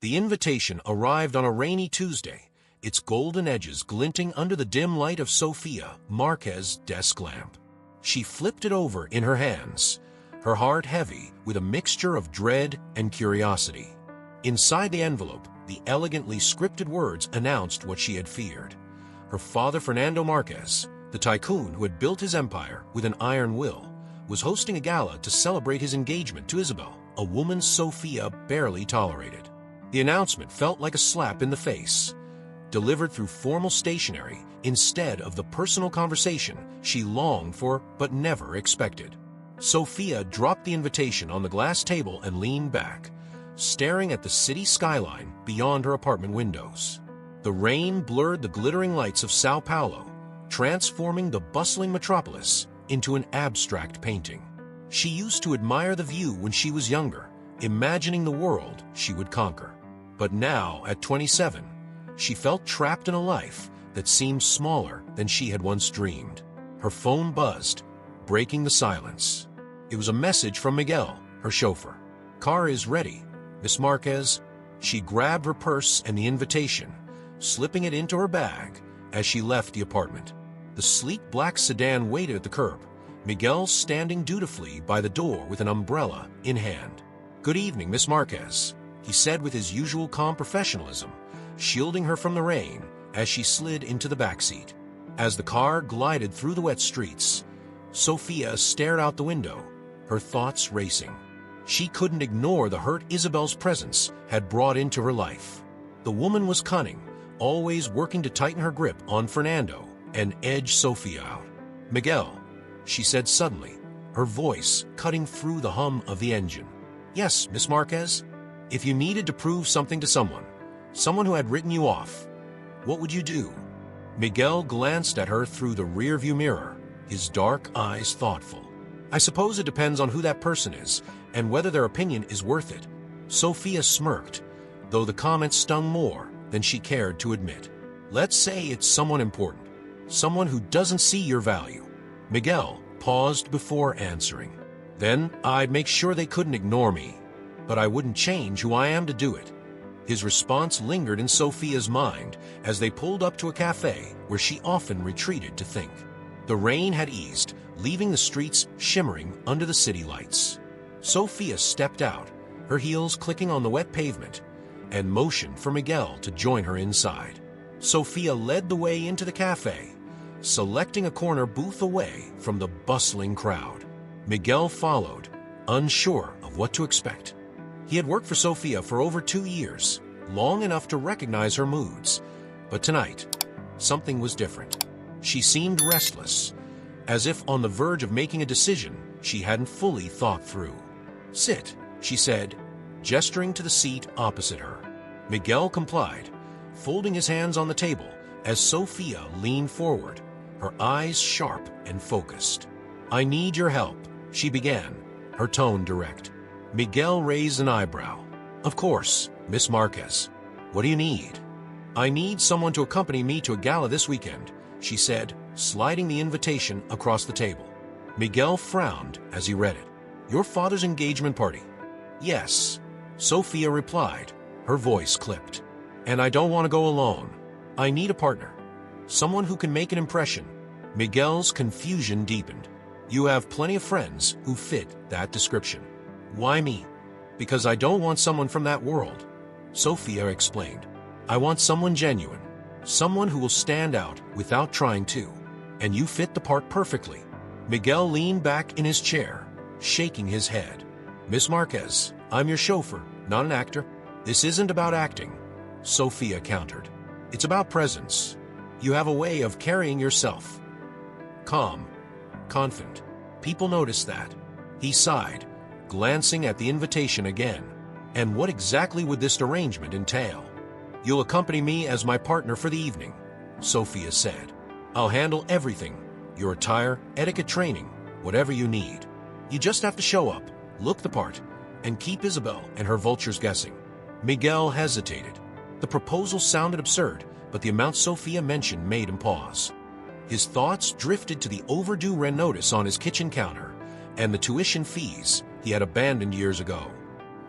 The invitation arrived on a rainy Tuesday, its golden edges glinting under the dim light of Sofia Marquez's desk lamp. She flipped it over in her hands, her heart heavy with a mixture of dread and curiosity. Inside the envelope, the elegantly scripted words announced what she had feared. Her father, Fernando Marquez, the tycoon who had built his empire with an iron will, was hosting a gala to celebrate his engagement to Isabel, a woman Sofia barely tolerated. The announcement felt like a slap in the face, delivered through formal stationery instead of the personal conversation she longed for but never expected. Sofia dropped the invitation on the glass table and leaned back, staring at the city skyline beyond her apartment windows. The rain blurred the glittering lights of Sao Paulo, transforming the bustling metropolis into an abstract painting. She used to admire the view when she was younger, imagining the world she would conquer. But now, at 27, she felt trapped in a life that seemed smaller than she had once dreamed. Her phone buzzed, breaking the silence. It was a message from Miguel, her chauffeur. "Car is ready, Miss Marquez." She grabbed her purse and the invitation, slipping it into her bag as she left the apartment. The sleek black sedan waited at the curb, Miguel standing dutifully by the door with an umbrella in hand. "Good evening, Miss Marquez," he said with his usual calm professionalism, shielding her from the rain as she slid into the backseat. As the car glided through the wet streets, Sofia stared out the window, her thoughts racing. She couldn't ignore the hurt Isabel's presence had brought into her life. The woman was cunning, always working to tighten her grip on Fernando and edge Sofia out. "Miguel," she said suddenly, her voice cutting through the hum of the engine. "Yes, Miss Marquez? If you needed to prove something to someone who had written you off, what would you do?" Miguel glanced at her through the rearview mirror, his dark eyes thoughtful. "I suppose it depends on who that person is and whether their opinion is worth it." Sofia smirked, though the comment stung more than she cared to admit. "Let's say it's someone important, someone who doesn't see your value." Miguel paused before answering. "Then I'd make sure they couldn't ignore me, but I wouldn't change who I am to do it." His response lingered in Sofia's mind as they pulled up to a cafe where she often retreated to think. The rain had eased, leaving the streets shimmering under the city lights. Sofia stepped out, her heels clicking on the wet pavement, and motioned for Miguel to join her inside. Sofia led the way into the cafe, selecting a corner booth away from the bustling crowd. Miguel followed, unsure of what to expect. He had worked for Sofia for over 2 years, long enough to recognize her moods. But tonight, something was different. She seemed restless, as if on the verge of making a decision she hadn't fully thought through. "Sit," she said, gesturing to the seat opposite her. Miguel complied, folding his hands on the table as Sofia leaned forward, her eyes sharp and focused. "I need your help," she began, her tone direct. Miguel raised an eyebrow. "Of course, Miss Marquez. What do you need?" "I need someone to accompany me to a gala this weekend," she said, sliding the invitation across the table. Miguel frowned as he read it. "Your father's engagement party?" "Yes," Sofia replied, her voice clipped. "And I don't want to go alone. I need a partner, someone who can make an impression." Miguel's confusion deepened. "You have plenty of friends who fit that description." "Why me?" "Because I don't want someone from that world," Sofia explained. "I want someone genuine, someone who will stand out without trying to. And you fit the part perfectly." Miguel leaned back in his chair, shaking his head. "Miss Marquez, I'm your chauffeur, not an actor." "This isn't about acting," Sofia countered. "It's about presence. You have a way of carrying yourself. Calm, confident. People notice that." He sighed, glancing at the invitation again. "And what exactly would this arrangement entail?" "You'll accompany me as my partner for the evening," Sofia said. "I'll handle everything, your attire, etiquette training, whatever you need. You just have to show up, look the part, and keep Isabel and her vultures guessing." Miguel hesitated. The proposal sounded absurd, but the amount Sofia mentioned made him pause. His thoughts drifted to the overdue rent notice on his kitchen counter and the tuition fees he had abandoned years ago.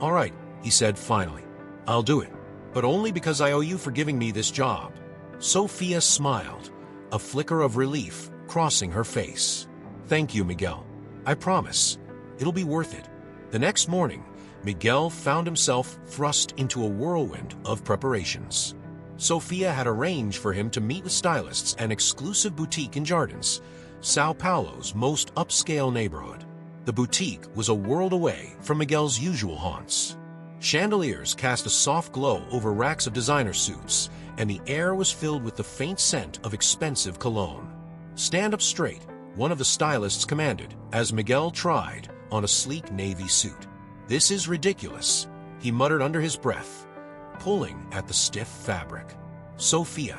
"All right," he said finally. "I'll do it." but only because I owe you for giving me this job. Sophia smiled, a flicker of relief crossing her face. Thank you, Miguel. I promise, it'll be worth it. The next morning, Miguel found himself thrust into a whirlwind of preparations. Sophia had arranged for him to meet with stylists at an exclusive boutique in Jardins, Sao Paulo's most upscale neighborhood. The boutique was a world away from Miguel's usual haunts. Chandeliers cast a soft glow over racks of designer suits, and the air was filled with the faint scent of expensive cologne. Stand up straight, one of the stylists commanded, as Miguel tried on a sleek navy suit. This is ridiculous, he muttered under his breath, pulling at the stiff fabric. Sophia,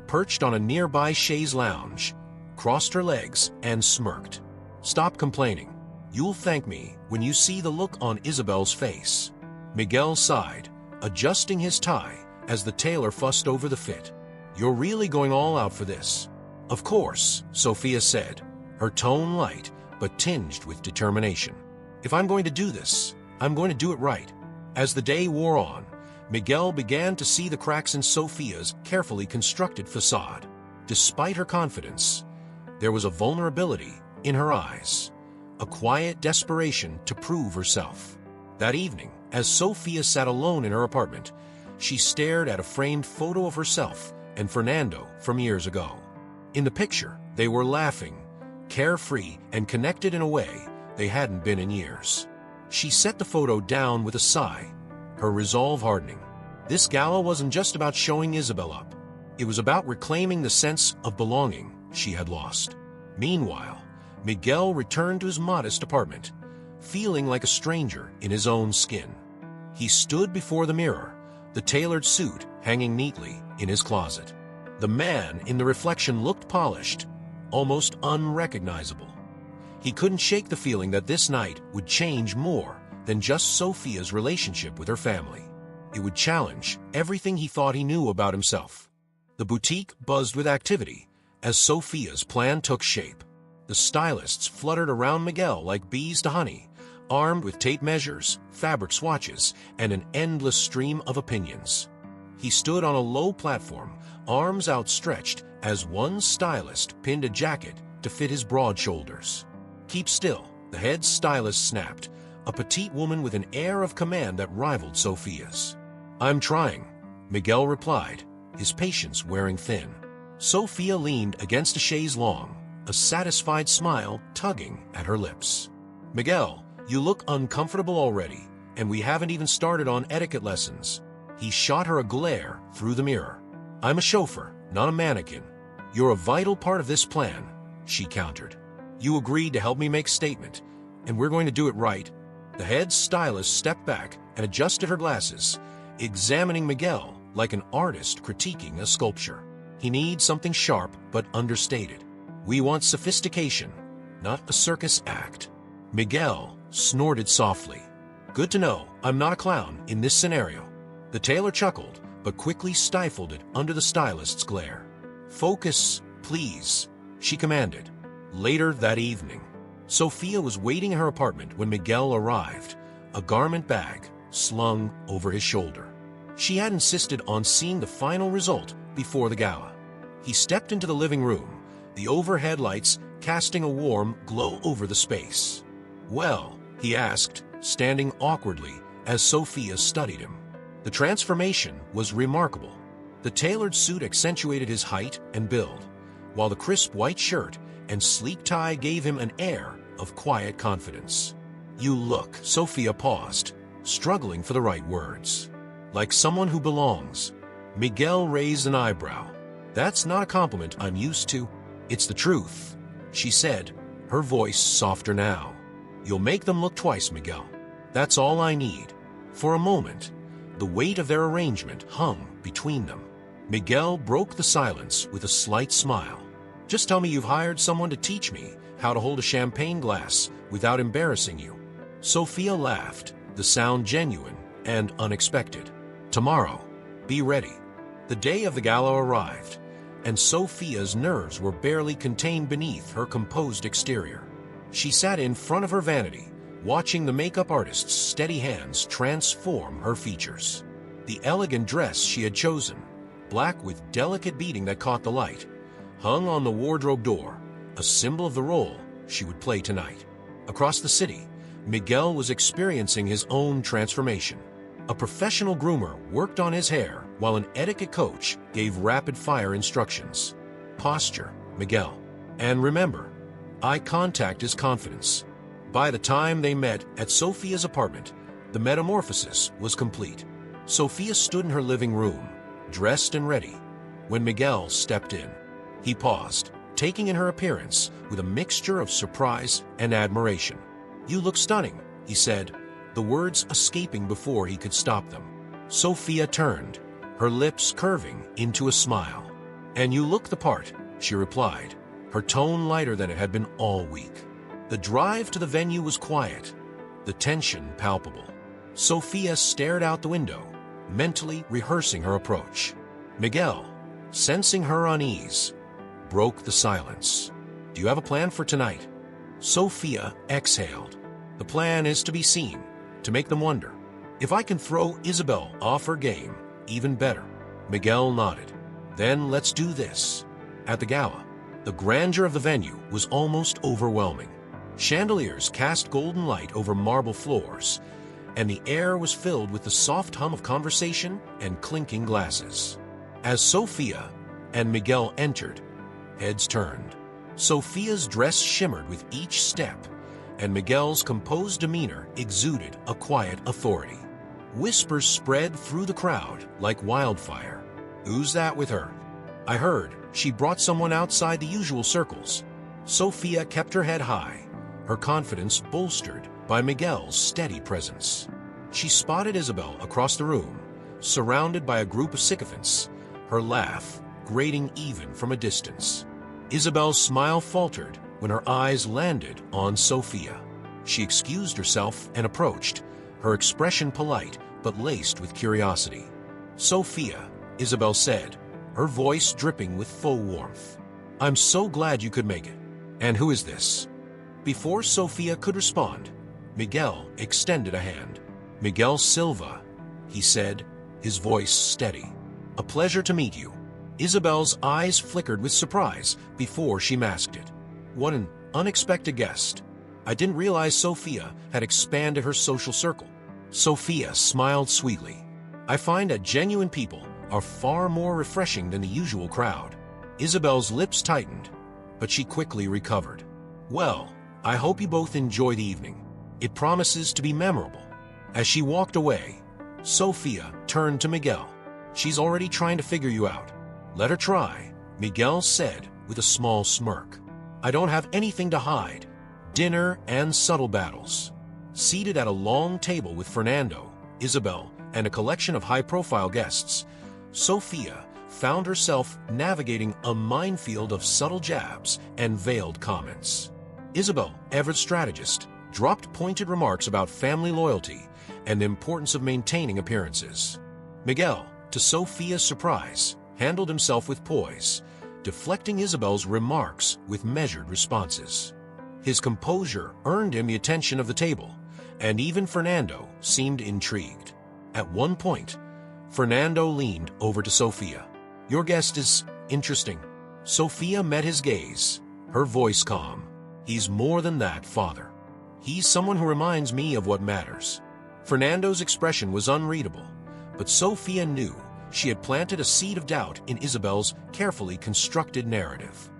perched on a nearby chaise lounge, crossed her legs and smirked. Stop complaining. You'll thank me when you see the look on Isabel's face. Miguel sighed, adjusting his tie as the tailor fussed over the fit. You're really going all out for this. Of course, Sophia said, her tone light but tinged with determination. If I'm going to do this, I'm going to do it right. As the day wore on, Miguel began to see the cracks in Sophia's carefully constructed facade. Despite her confidence, there was a vulnerability in her eyes, a quiet desperation to prove herself. That evening, as Sophia sat alone in her apartment, she stared at a framed photo of herself and Fernando from years ago. In the picture, they were laughing, carefree, and connected in a way they hadn't been in years. She set the photo down with a sigh, her resolve hardening. This gala wasn't just about showing Isabel up. It was about reclaiming the sense of belonging she had lost. Meanwhile, Miguel returned to his modest apartment, feeling like a stranger in his own skin. He stood before the mirror, the tailored suit hanging neatly in his closet. The man in the reflection looked polished, almost unrecognizable. He couldn't shake the feeling that this night would change more than just Sophia's relationship with her family. It would challenge everything he thought he knew about himself. The boutique buzzed with activity as Sophia's plan took shape. The stylists fluttered around Miguel like bees to honey, armed with tape measures, fabric swatches, and an endless stream of opinions. He stood on a low platform, arms outstretched, as one stylist pinned a jacket to fit his broad shoulders. Keep still, the head stylist snapped, a petite woman with an air of command that rivaled Sophia's. I'm trying, Miguel replied, his patience wearing thin. Sophia leaned against a chaise longue, a satisfied smile tugging at her lips. Miguel, you look uncomfortable already, and we haven't even started on etiquette lessons. He shot her a glare through the mirror. I'm a chauffeur, not a mannequin. You're a vital part of this plan, she countered. You agreed to help me make statement, and we're going to do it right. The head stylist stepped back and adjusted her glasses, examining Miguel like an artist critiquing a sculpture. He needs something sharp but understated. We want sophistication, not a circus act. Miguel snorted softly. Good to know I'm not a clown in this scenario. The tailor chuckled, but quickly stifled it under the stylist's glare. Focus, please, she commanded. Later that evening, Sophia was waiting in her apartment when Miguel arrived, a garment bag slung over his shoulder. She had insisted on seeing the final result before the gala. He stepped into the living room, the overhead lights casting a warm glow over the space. Well, he asked, standing awkwardly as Sophia studied him. The transformation was remarkable. The tailored suit accentuated his height and build, while the crisp white shirt and sleek tie gave him an air of quiet confidence. You look, Sophia paused, struggling for the right words. Like someone who belongs. Miguel raised an eyebrow. That's not a compliment I'm used to. It's the truth, she said, her voice softer now. You'll make them look twice, Miguel. That's all I need. For a moment, the weight of their arrangement hung between them. Miguel broke the silence with a slight smile. Just tell me you've hired someone to teach me how to hold a champagne glass without embarrassing you. Sophia laughed, the sound genuine and unexpected. Tomorrow, be ready. The day of the gala arrived, and Sophia's nerves were barely contained beneath her composed exterior. She sat in front of her vanity, watching the makeup artist's steady hands transform her features. The elegant dress she had chosen, black with delicate beading that caught the light, hung on the wardrobe door, a symbol of the role she would play tonight. Across the city, Miguel was experiencing his own transformation. A professional groomer worked on his hair while an etiquette coach gave rapid-fire instructions. Posture, Miguel. And remember, eye contact is confidence. By the time they met at Sophia's apartment, the metamorphosis was complete. Sophia stood in her living room, dressed and ready, when Miguel stepped in. He paused, taking in her appearance with a mixture of surprise and admiration. "You look stunning," he said, the words escaping before he could stop them. Sophia turned, her lips curving into a smile. "And you look the part," she replied, her tone lighter than it had been all week. The drive to the venue was quiet, the tension palpable. Sophia stared out the window, mentally rehearsing her approach. Miguel, sensing her unease, broke the silence. "Do you have a plan for tonight?" Sophia exhaled. "The plan is to be seen, to make them wonder. If I can throw Isabel off her game, even better." Miguel nodded. "Then let's do this." At the gala, the grandeur of the venue was almost overwhelming. Chandeliers cast golden light over marble floors, and the air was filled with the soft hum of conversation and clinking glasses. As Sophia and Miguel entered, heads turned. Sophia's dress shimmered with each step, and Miguel's composed demeanor exuded a quiet authority. Whispers spread through the crowd like wildfire. "Who's that with her? I heard she brought someone outside the usual circles." Sophia kept her head high, her confidence bolstered by Miguel's steady presence. She spotted Isabel across the room, surrounded by a group of sycophants, her laugh grating even from a distance. Isabel's smile faltered when her eyes landed on Sophia. She excused herself and approached, her expression polite but laced with curiosity. "Sophia," Isabel said, her voice dripping with faux warmth. "I'm so glad you could make it. And who is this?" Before Sophia could respond, Miguel extended a hand. "Miguel Silva," he said, his voice steady. "A pleasure to meet you." Isabel's eyes flickered with surprise before she masked it. "What an unexpected guest. I didn't realize Sophia had expanded her social circle." Sophia smiled sweetly. "I find that genuine people are far more refreshing than the usual crowd." Isabel's lips tightened, but she quickly recovered. "Well, I hope you both enjoy the evening. It promises to be memorable." As she walked away, Sophia turned to Miguel. "She's already trying to figure you out." "Let her try," Miguel said with a small smirk. "I don't have anything to hide." Dinner and subtle battles. Seated at a long table with Fernando, Isabel, and a collection of high-profile guests, Sophia found herself navigating a minefield of subtle jabs and veiled comments. Isabel, ever strategist, dropped pointed remarks about family loyalty and the importance of maintaining appearances. Miguel, to Sophia's surprise, handled himself with poise, deflecting Isabel's remarks with measured responses. His composure earned him the attention of the table, and even Fernando seemed intrigued. At one point, Fernando leaned over to Sophia. "Your guest is interesting." Sophia met his gaze, her voice calm. "He's more than that, Father. He's someone who reminds me of what matters." Fernando's expression was unreadable, but Sophia knew she had planted a seed of doubt in Isabel's carefully constructed narrative.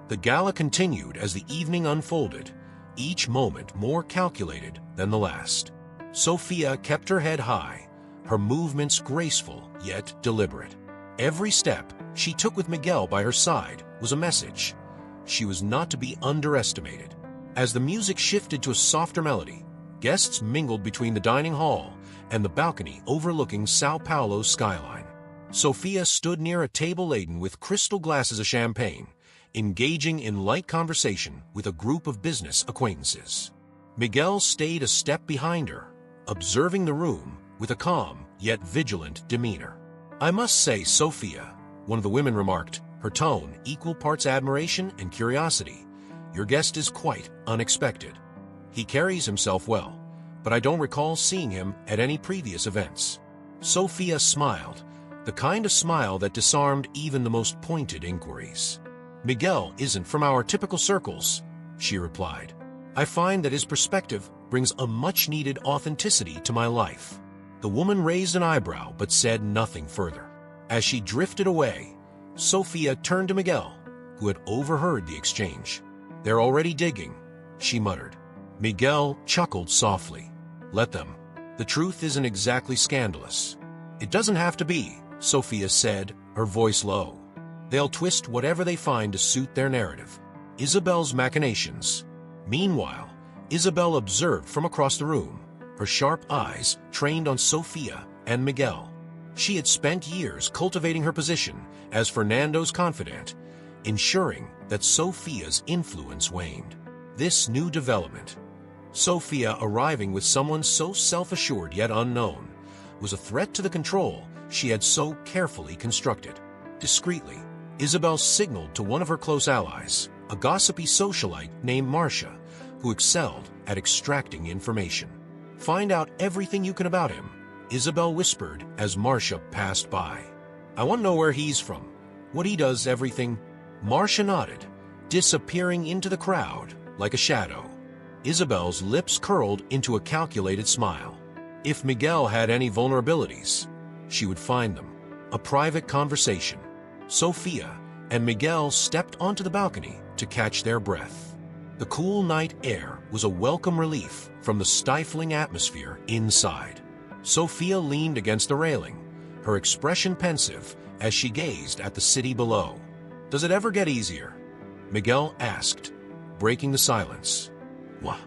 The gala continued as the evening unfolded, each moment more calculated than the last. Sophia kept her head high, her movements graceful yet deliberate. Every step she took with Miguel by her side was a message. She was not to be underestimated. As the music shifted to a softer melody, guests mingled between the dining hall and the balcony overlooking Sao Paulo's skyline. Sophia stood near a table laden with crystal glasses of champagne, engaging in light conversation with a group of business acquaintances. Miguel stayed a step behind her, observing the room with a calm yet vigilant demeanor. "I must say, Sophia," one of the women remarked, her tone equal parts admiration and curiosity, "your guest is quite unexpected. He carries himself well, but I don't recall seeing him at any previous events." Sophia smiled, the kind of smile that disarmed even the most pointed inquiries. "Miguel isn't from our typical circles," she replied. "I find that his perspective brings a much-needed authenticity to my life." The woman raised an eyebrow but said nothing further. As she drifted away, Sophia turned to Miguel, who had overheard the exchange. "They're already digging," she muttered. Miguel chuckled softly. "Let them. The truth isn't exactly scandalous." "It doesn't have to be," Sophia said, her voice low. "They'll twist whatever they find to suit their narrative." Isabel's machinations. Meanwhile, Isabel observed from across the room, her sharp eyes trained on Sophia and Miguel. She had spent years cultivating her position as Fernando's confidant, ensuring that Sophia's influence waned. This new development, Sophia arriving with someone so self-assured yet unknown, was a threat to the control she had so carefully constructed. Discreetly, Isabel signaled to one of her close allies, a gossipy socialite named Marcia, who excelled at extracting information. "Find out everything you can about him," Isabel whispered as Marcia passed by. "I want to know where he's from, what he does, everything." Marcia nodded, disappearing into the crowd like a shadow. Isabel's lips curled into a calculated smile. If Miguel had any vulnerabilities, she would find them. A private conversation. Sophia and Miguel stepped onto the balcony to catch their breath. The cool night air was a welcome relief from the stifling atmosphere inside. Sophia leaned against the railing, her expression pensive as she gazed at the city below. "Does it ever get easier?" Miguel asked, breaking the silence. "What?"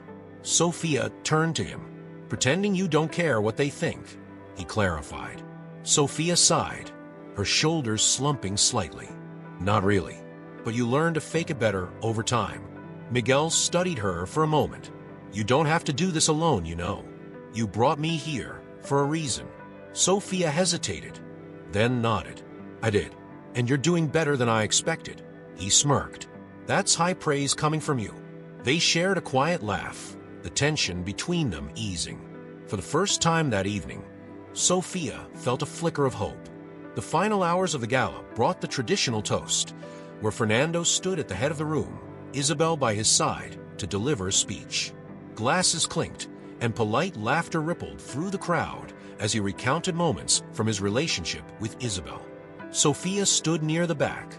Sophia turned to him. "Pretending you don't care what they think," he clarified. Sophia sighed, her shoulders slumping slightly. "Not really. But you learn to fake it better over time." Miguel studied her for a moment. "You don't have to do this alone, you know. You brought me here for a reason." Sophia hesitated, then nodded. "I did. And you're doing better than I expected." He smirked. "That's high praise coming from you." They shared a quiet laugh, the tension between them easing. For the first time that evening, Sophia felt a flicker of hope. The final hours of the gala brought the traditional toast, where Fernando stood at the head of the room, Isabel by his side, to deliver a speech. Glasses clinked, and polite laughter rippled through the crowd as he recounted moments from his relationship with Isabel. Sophia stood near the back,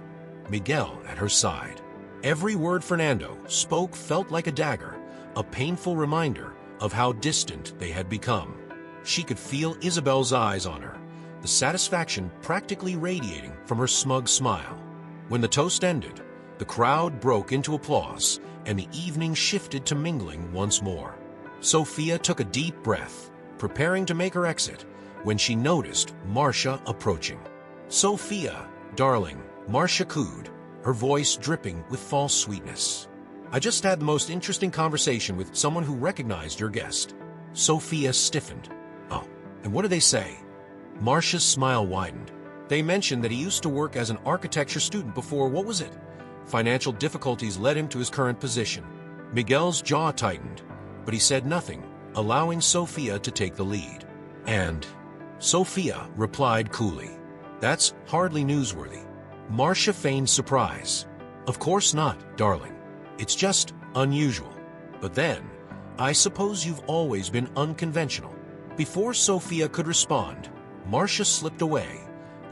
Miguel at her side. Every word Fernando spoke felt like a dagger, a painful reminder of how distant they had become. She could feel Isabel's eyes on her, the satisfaction practically radiating from her smug smile. When the toast ended, the crowd broke into applause, and the evening shifted to mingling once more. Sophia took a deep breath, preparing to make her exit, when she noticed Marcia approaching. "Sophia, darling," Marcia cooed, her voice dripping with false sweetness. "I just had the most interesting conversation with someone who recognized your guest." Sophia stiffened. "Oh, and what did they say?" Marcia's smile widened. "They mentioned that he used to work as an architecture student before, what was it? Financial difficulties led him to his current position." Miguel's jaw tightened, but he said nothing, allowing Sophia to take the lead. "And?" Sophia replied coolly. "That's hardly newsworthy." Marcia feigned surprise. "Of course not, darling. It's just unusual. But then, I suppose you've always been unconventional." Before Sophia could respond, Marcia slipped away,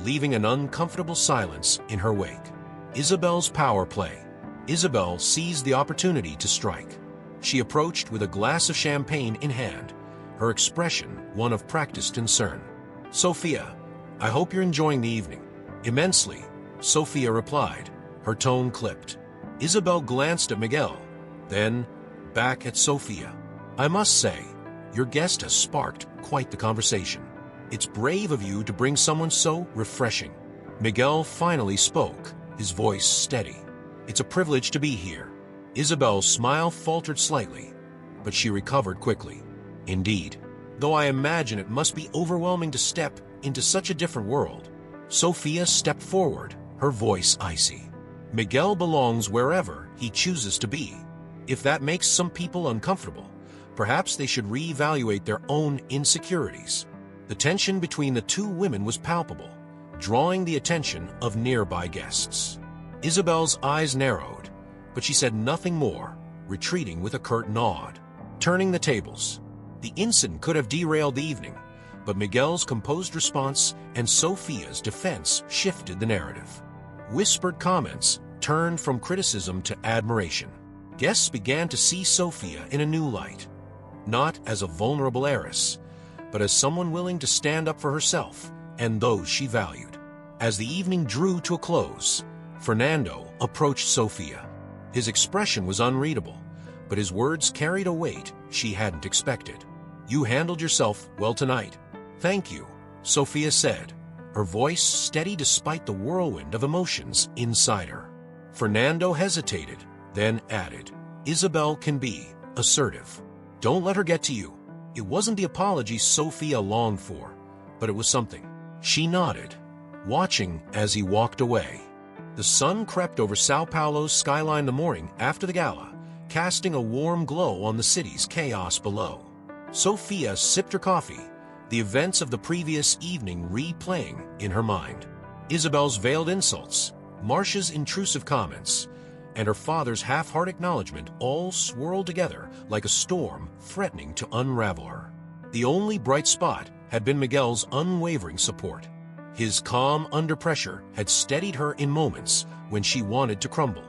leaving an uncomfortable silence in her wake. Isabel's power play. Isabel seized the opportunity to strike. She approached with a glass of champagne in hand, her expression one of practiced concern. "Sophia, I hope you're enjoying the evening." "Immensely," Sophia replied, her tone clipped. Isabel glanced at Miguel, then back at Sophia. "I must say, your guest has sparked quite the conversation. It's brave of you to bring someone so refreshing." Miguel finally spoke, his voice steady. "It's a privilege to be here." Isabel's smile faltered slightly, but she recovered quickly. "Indeed, though I imagine it must be overwhelming to step into such a different world." Sophia stepped forward, her voice icy. "Miguel belongs wherever he chooses to be. If that makes some people uncomfortable, perhaps they should reevaluate their own insecurities." The tension between the two women was palpable, drawing the attention of nearby guests. Isabel's eyes narrowed, but she said nothing more, retreating with a curt nod. Turning the tables. The incident could have derailed the evening, but Miguel's composed response and Sophia's defense shifted the narrative. Whispered comments turned from criticism to admiration. Guests began to see Sophia in a new light, not as a vulnerable heiress, but as someone willing to stand up for herself and those she valued. As the evening drew to a close, Fernando approached Sophia. His expression was unreadable, but his words carried a weight she hadn't expected. "You handled yourself well tonight." "Thank you," Sophia said, her voice steady despite the whirlwind of emotions inside her. Fernando hesitated, then added, "Isabel can be assertive. Don't let her get to you." It wasn't the apology Sophia longed for, but it was something. She nodded, watching as he walked away. The sun crept over Sao Paulo's skyline the morning after the gala, casting a warm glow on the city's chaos below. Sophia sipped her coffee, the events of the previous evening replaying in her mind. Isabel's veiled insults, Marcia's intrusive comments, and her father's half-hearted acknowledgement all swirled together like a storm threatening to unravel her. The only bright spot had been Miguel's unwavering support. His calm under pressure had steadied her in moments when she wanted to crumble.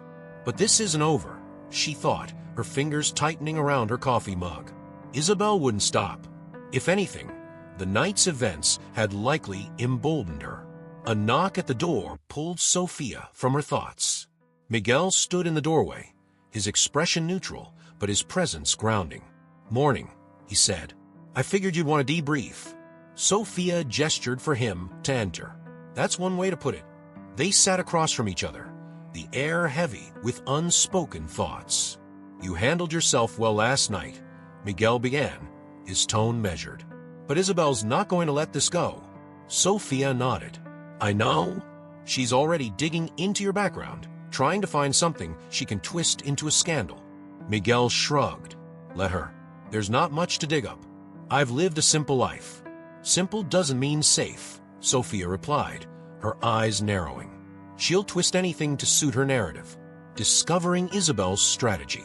But this isn't over, she thought, her fingers tightening around her coffee mug. Isabel wouldn't stop. If anything, the night's events had likely emboldened her. A knock at the door pulled Sophia from her thoughts. Miguel stood in the doorway, his expression neutral, but his presence grounding. "Morning," he said. "I figured you'd want to debrief." Sophia gestured for him to enter. That's one way to put it. They sat across from each other, the air heavy with unspoken thoughts. "You handled yourself well last night," Miguel began, his tone measured. "But Isabel's not going to let this go." Sophia nodded. "I know." "She's already digging into your background, trying to find something she can twist into a scandal." Miguel shrugged. "Let her. There's not much to dig up. I've lived a simple life." "Simple doesn't mean safe," Sophia replied, her eyes narrowing. "She'll twist anything to suit her narrative." Discovering Isabel's strategy.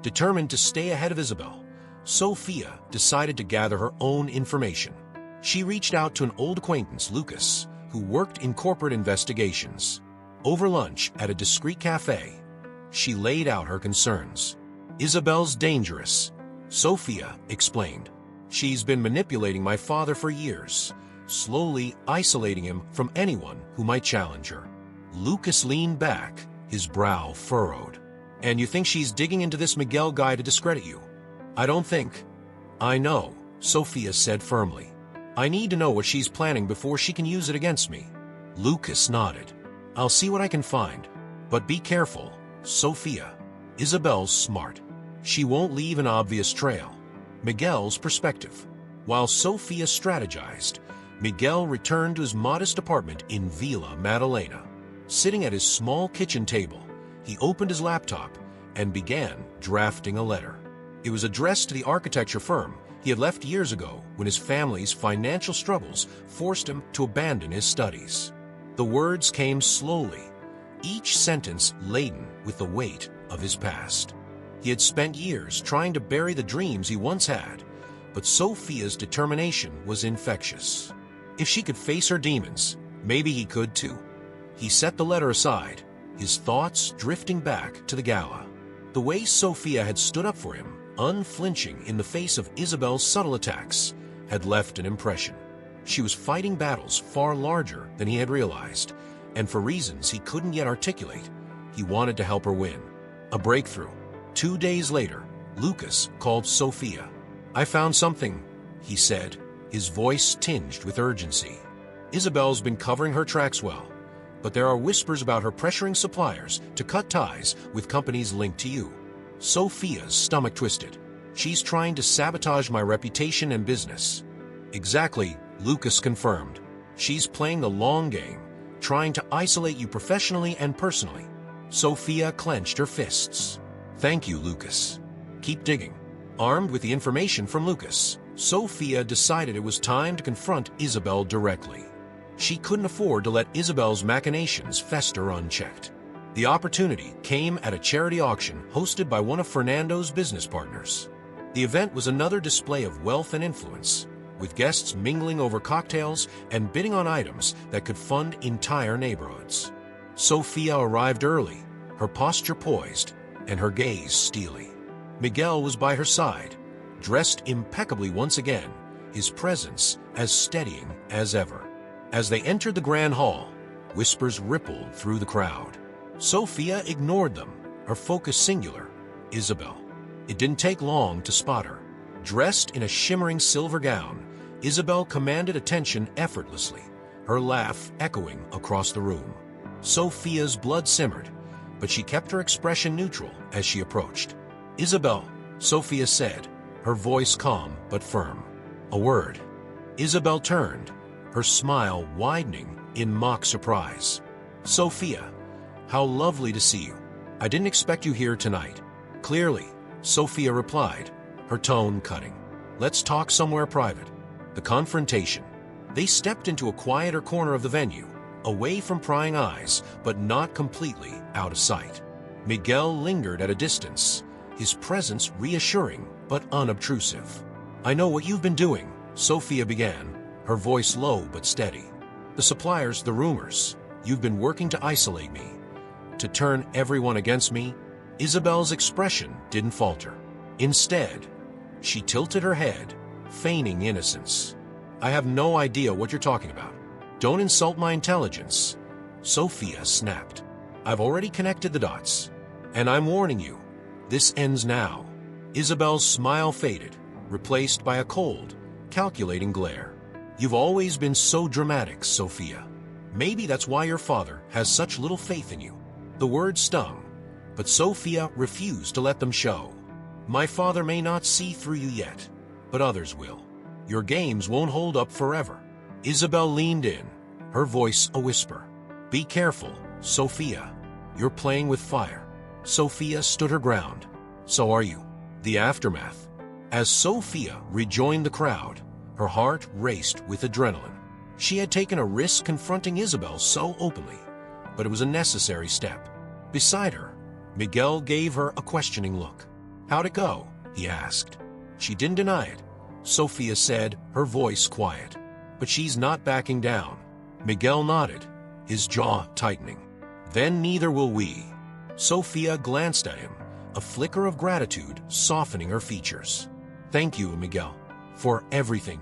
Determined to stay ahead of Isabel, Sophia decided to gather her own information. She reached out to an old acquaintance, Lucas, who worked in corporate investigations. Over lunch at a discreet cafe, she laid out her concerns. "Isabel's dangerous," Sophia explained. "She's been manipulating my father for years, slowly isolating him from anyone who might challenge her." Lucas leaned back, his brow furrowed. "And you think she's digging into this Miguel guy to discredit you?" "I don't think." "I know," Sophia said firmly. "I need to know what she's planning before she can use it against me." Lucas nodded. "I'll see what I can find. But be careful, Sophia. Isabel's smart. She won't leave an obvious trail." Miguel's perspective. While Sophia strategized, Miguel returned to his modest apartment in Villa Madalena. Sitting at his small kitchen table, he opened his laptop and began drafting a letter. It was addressed to the architecture firm he had left years ago when his family's financial struggles forced him to abandon his studies. The words came slowly, each sentence laden with the weight of his past. He had spent years trying to bury the dreams he once had, but Sophia's determination was infectious. If she could face her demons, maybe he could too. He set the letter aside, his thoughts drifting back to the gala. The way Sophia had stood up for him, unflinching in the face of Isabel's subtle attacks, had left an impression. She was fighting battles far larger than he had realized, and for reasons he couldn't yet articulate, he wanted to help her win. A breakthrough. 2 days later, Lucas called Sophia. "I found something," he said, his voice tinged with urgency. "Isabel's been covering her tracks well, but there are whispers about her pressuring suppliers to cut ties with companies linked to you." Sophia's stomach twisted. "She's trying to sabotage my reputation and business." "Exactly," Lucas confirmed. "She's playing the long game, trying to isolate you professionally and personally." Sophia clenched her fists. "Thank you, Lucas. Keep digging." Armed with the information from Lucas, Sophia decided it was time to confront Isabel directly. She couldn't afford to let Isabel's machinations fester unchecked. The opportunity came at a charity auction hosted by one of Fernando's business partners. The event was another display of wealth and influence, with guests mingling over cocktails and bidding on items that could fund entire neighborhoods. Sophia arrived early, her posture poised and her gaze steely. Miguel was by her side, dressed impeccably once again, his presence as steadying as ever. As they entered the grand hall, whispers rippled through the crowd. Sophia ignored them, her focus singular: Isabel. It didn't take long to spot her. Dressed in a shimmering silver gown, Isabel commanded attention effortlessly, her laugh echoing across the room. Sophia's blood simmered, but she kept her expression neutral as she approached. "Isabel," Sophia said, her voice calm but firm. "A word." Isabel turned, her smile widening in mock surprise. "Sophia, how lovely to see you. I didn't expect you here tonight." "Clearly," Sophia replied, her tone cutting. "Let's talk somewhere private." The confrontation. They stepped into a quieter corner of the venue, away from prying eyes, but not completely out of sight. Miguel lingered at a distance, his presence reassuring but unobtrusive. "I know what you've been doing," Sophia began, her voice low but steady. "The suppliers, the rumors. You've been working to isolate me, to turn everyone against me." Isabel's expression didn't falter. Instead, she tilted her head, feigning innocence. "I have no idea what you're talking about. Don't insult my intelligence," Sophia snapped. "I've already connected the dots, and I'm warning you, this ends now." Isabel's smile faded, replaced by a cold, calculating glare. "You've always been so dramatic, Sophia. Maybe that's why your father has such little faith in you." The words stung, but Sophia refused to let them show. "My father may not see through you yet, but others will. Your games won't hold up forever." Isabel leaned in, her voice a whisper. "Be careful, Sophia. You're playing with fire." Sophia stood her ground. "So are you." The aftermath. As Sophia rejoined the crowd, her heart raced with adrenaline. She had taken a risk confronting Isabel so openly, but it was a necessary step. Beside her, Miguel gave her a questioning look. "How'd it go?" he asked. She didn't deny it. Sophia said, her voice quiet. "But she's not backing down." Miguel nodded, his jaw tightening. "Then neither will we." Sophia glanced at him, a flicker of gratitude softening her features. "Thank you, Miguel, for everything."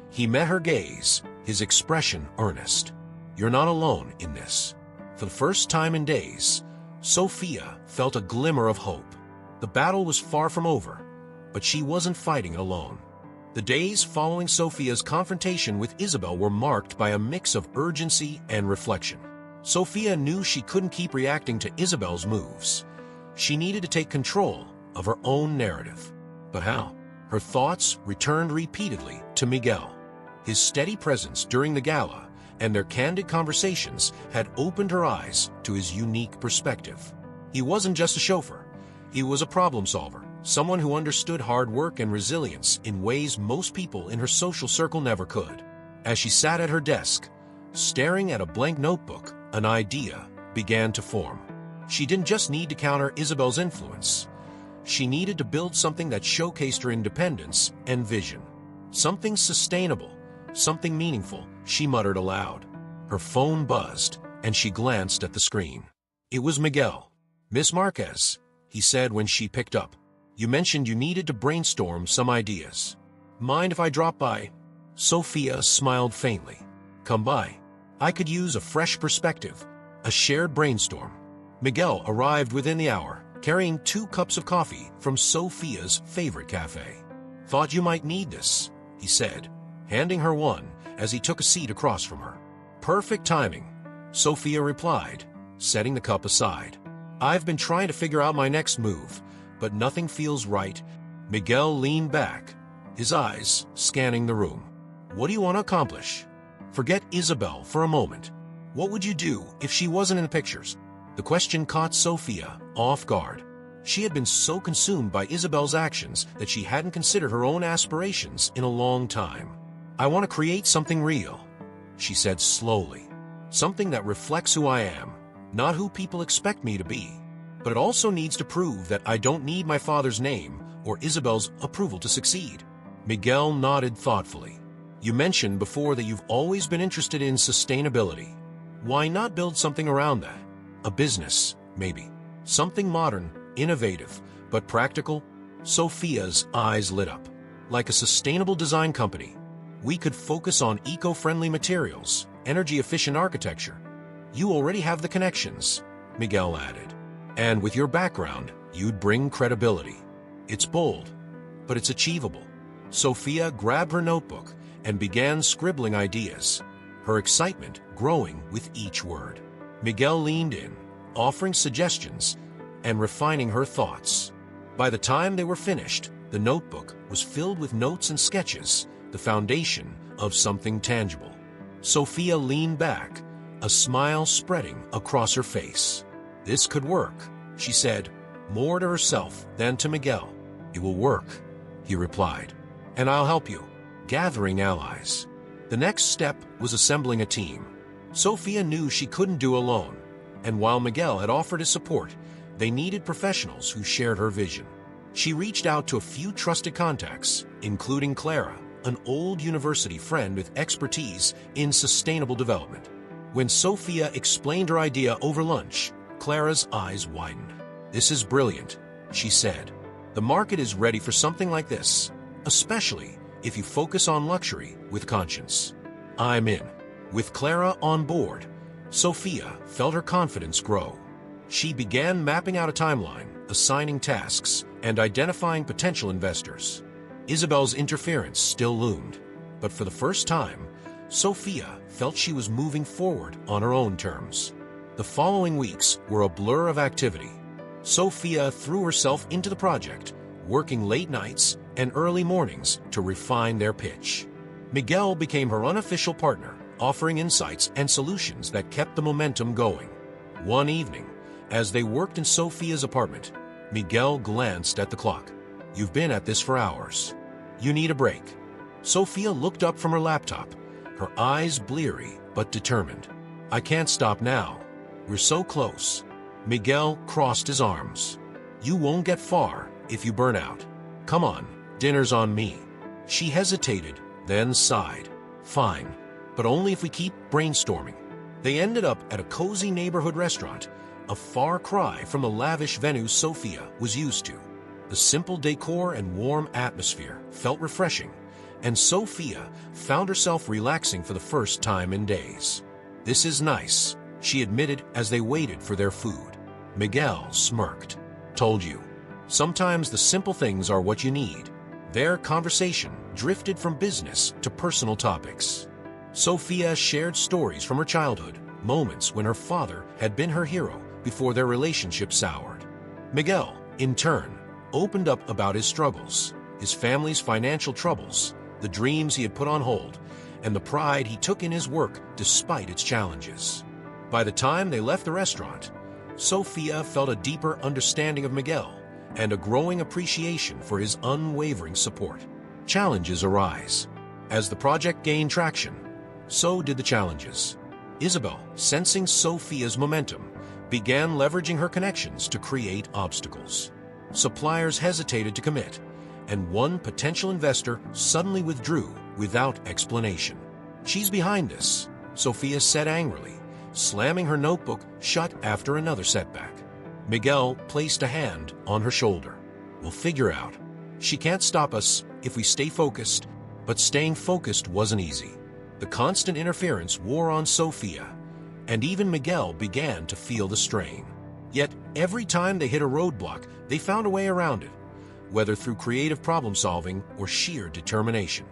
He met her gaze, his expression earnest. "You're not alone in this." For the first time in days, Sophia felt a glimmer of hope. The battle was far from over, but she wasn't fighting it alone. The days following Sophia's confrontation with Isabel were marked by a mix of urgency and reflection. Sophia knew she couldn't keep reacting to Isabel's moves. She needed to take control of her own narrative. But how? Her thoughts returned repeatedly to Miguel. His steady presence during the gala and their candid conversations had opened her eyes to his unique perspective. He wasn't just a chauffeur. He was a problem solver, someone who understood hard work and resilience in ways most people in her social circle never could. As she sat at her desk, staring at a blank notebook, an idea began to form. She didn't just need to counter Isabel's influence. She needed to build something that showcased her independence and vision. Something sustainable, something meaningful, she muttered aloud. Her phone buzzed, and she glanced at the screen. It was Miguel. "Miss Marquez," he said when she picked up. "You mentioned you needed to brainstorm some ideas. Mind if I drop by?" Sophia smiled faintly. "Come by. I could use a fresh perspective, a shared brainstorm." Miguel arrived within the hour, carrying 2 cups of coffee from Sophia's favorite cafe. "Thought you might need this," he said, handing her one as he took a seat across from her. "Perfect timing," Sophia replied, setting the cup aside. "I've been trying to figure out my next move, but nothing feels right." Miguel leaned back, his eyes scanning the room. "What do you want to accomplish? Forget Isabel for a moment. What would you do if she wasn't in the pictures?" The question caught Sophia off guard. She had been so consumed by Isabel's actions that she hadn't considered her own aspirations in a long time. "I want to create something real," she said slowly. "Something that reflects who I am, not who people expect me to be. But it also needs to prove that I don't need my father's name or Isabel's approval to succeed." Miguel nodded thoughtfully. "You mentioned before that you've always been interested in sustainability. Why not build something around that? A business, maybe. Something modern, innovative, but practical?" Sophia's eyes lit up. "Like a sustainable design company. We could focus on eco-friendly materials, energy-efficient architecture. You already have the connections," Miguel added. "And with your background, you'd bring credibility. It's bold, but it's achievable." Sophia grabbed her notebook and began scribbling ideas, her excitement growing with each word. Miguel leaned in, offering suggestions and refining her thoughts. By the time they were finished, the notebook was filled with notes and sketches, the foundation of something tangible. Sophia leaned back, a smile spreading across her face. "This could work," she said, more to herself than to Miguel. "It will work," he replied. "And I'll help you." Gathering allies. The next step was assembling a team. Sophia knew she couldn't do alone, and while Miguel had offered his support, they needed professionals who shared her vision. She reached out to a few trusted contacts, including Clara, an old university friend with expertise in sustainable development. When Sophia explained her idea over lunch, Clara's eyes widened. "This is brilliant," she said. "The market is ready for something like this, especially if you focus on luxury with conscience." "I'm in." With Clara on board, Sophia felt her confidence grow. She began mapping out a timeline, assigning tasks, and identifying potential investors. Isabel's interference still loomed, but for the first time, Sophia felt she was moving forward on her own terms. The following weeks were a blur of activity. Sophia threw herself into the project, working late nights and early mornings to refine their pitch. Miguel became her unofficial partner, offering insights and solutions that kept the momentum going. One evening, as they worked in Sophia's apartment, Miguel glanced at the clock. "You've been at this for hours. You need a break." Sophia looked up from her laptop, her eyes bleary but determined. "I can't stop now. We're so close." Miguel crossed his arms. "You won't get far if you burn out. Come on, dinner's on me." She hesitated, then sighed. "Fine, but only if we keep brainstorming." They ended up at a cozy neighborhood restaurant, a far cry from the lavish venues Sophia was used to. The simple decor and warm atmosphere felt refreshing, and Sophia found herself relaxing for the first time in days. "This is nice," she admitted as they waited for their food. Miguel smirked. "Told you. Sometimes the simple things are what you need." Their conversation drifted from business to personal topics. Sophia shared stories from her childhood, moments when her father had been her hero before their relationship soured. Miguel, in turn, opened up about his struggles, his family's financial troubles, the dreams he had put on hold, and the pride he took in his work despite its challenges. By the time they left the restaurant, Sophia felt a deeper understanding of Miguel and a growing appreciation for his unwavering support. Challenges arise. As the project gained traction, so did the challenges. Isabel, sensing Sophia's momentum, began leveraging her connections to create obstacles. Suppliers hesitated to commit, and one potential investor suddenly withdrew without explanation. "She's behind this," Sophia said angrily, slamming her notebook shut after another setback. Miguel placed a hand on her shoulder. "We'll figure out. She can't stop us if we stay focused." But staying focused wasn't easy. The constant interference wore on Sophia, and even Miguel began to feel the strain. Yet, every time they hit a roadblock, they found a way around it, whether through creative problem-solving or sheer determination.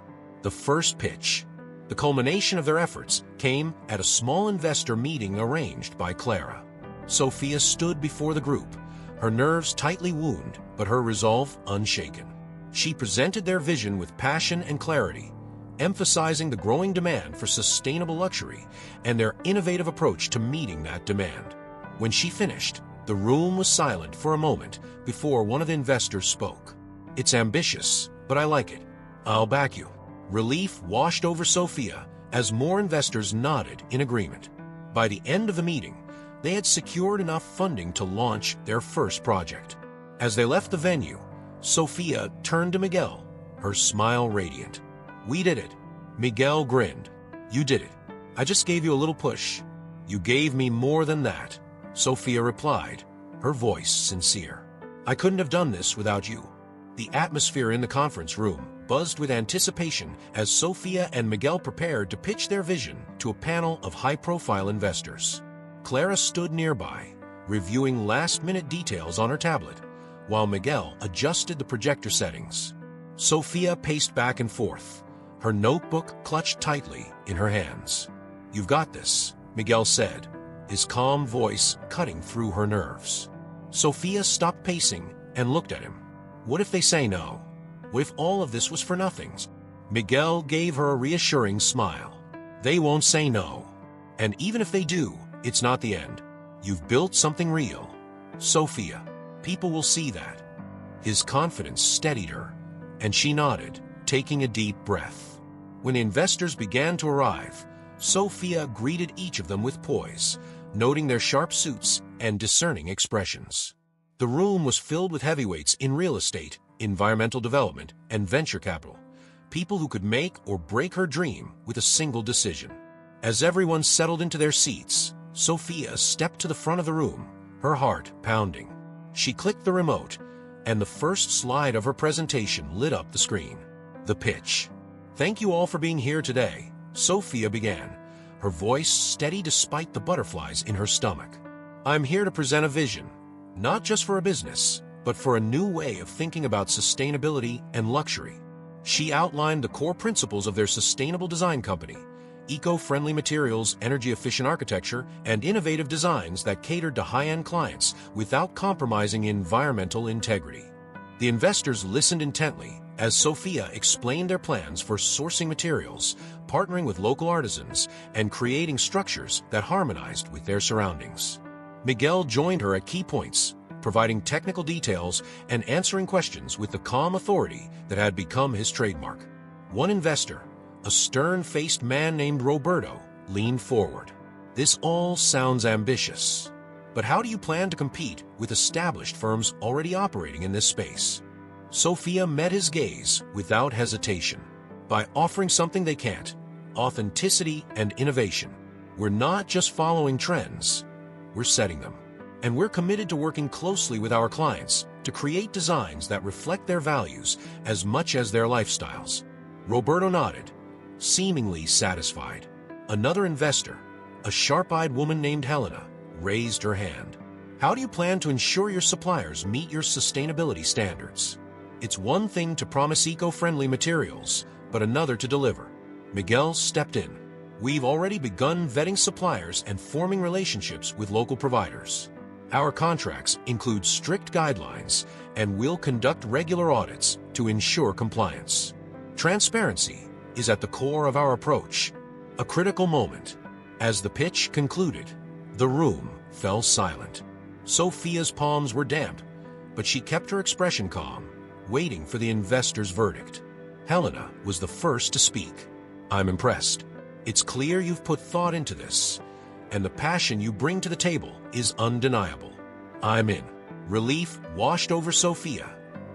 The first pitch. The culmination of their efforts came at a small investor meeting arranged by Clara. Sophia stood before the group, her nerves tightly wound, but her resolve unshaken. She presented their vision with passion and clarity, emphasizing the growing demand for sustainable luxury and their innovative approach to meeting that demand. When she finished, The room was silent for a moment before one of the investors spoke. "It's ambitious, but I like it. I'll back you." Relief washed over Sophia as more investors nodded in agreement. By the end of the meeting, they had secured enough funding to launch their first project. As they left the venue, Sophia turned to Miguel, her smile radiant. "We did it." Miguel grinned. "You did it. I just gave you a little push." "You gave me more than that," Sophia replied, her voice sincere. "I couldn't have done this without you." The atmosphere in the conference room buzzed with anticipation as Sophia and Miguel prepared to pitch their vision to a panel of high-profile investors. Clara stood nearby, reviewing last-minute details on her tablet, while Miguel adjusted the projector settings. Sophia paced back and forth, her notebook clutched tightly in her hands. "You've got this," Miguel said, his calm voice cutting through her nerves. Sophia stopped pacing and looked at him. What if they say no? What if all of this was for nothing? Miguel gave her a reassuring smile. "They won't say no. And even if they do, it's not the end. You've built something real. Sophia, people will see that." His confidence steadied her, and she nodded, taking a deep breath. When investors began to arrive, Sophia greeted each of them with poise, noting their sharp suits and discerning expressions. The room was filled with heavyweights in real estate, environmental development, and venture capital, people who could make or break her dream with a single decision. As everyone settled into their seats, Sophia stepped to the front of the room, her heart pounding. She clicked the remote, and the first slide of her presentation lit up the screen. The pitch. "Thank you all for being here today," Sophia began, her voice steady despite the butterflies in her stomach. "I'm here to present a vision, not just for a business, but for a new way of thinking about sustainability and luxury." She outlined the core principles of their sustainable design company: eco-friendly materials, energy-efficient architecture, and innovative designs that catered to high-end clients without compromising environmental integrity. The investors listened intently as Sophia explained their plans for sourcing materials, partnering with local artisans, and creating structures that harmonized with their surroundings. Miguel joined her at key points, providing technical details and answering questions with the calm authority that had become his trademark. One investor, a stern-faced man named Roberto, leaned forward. "This all sounds ambitious, but how do you plan to compete with established firms already operating in this space?" Sophia met his gaze without hesitation. "By offering something they can't, authenticity and innovation. We're not just following trends, we're setting them. And we're committed to working closely with our clients to create designs that reflect their values as much as their lifestyles." Roberto nodded, seemingly satisfied. Another investor, a sharp-eyed woman named Helena, raised her hand. "How do you plan to ensure your suppliers meet your sustainability standards? It's one thing to promise eco-friendly materials, but another to deliver." Miguel stepped in. "We've already begun vetting suppliers and forming relationships with local providers. Our contracts include strict guidelines, and we'll conduct regular audits to ensure compliance. Transparency is at the core of our approach." A critical moment. As the pitch concluded, the room fell silent. Sophia's palms were damp, but she kept her expression calm, waiting for the investor's verdict. Helena was the first to speak. "I'm impressed. It's clear you've put thought into this, and the passion you bring to the table is undeniable. I'm in." Relief washed over Sophia,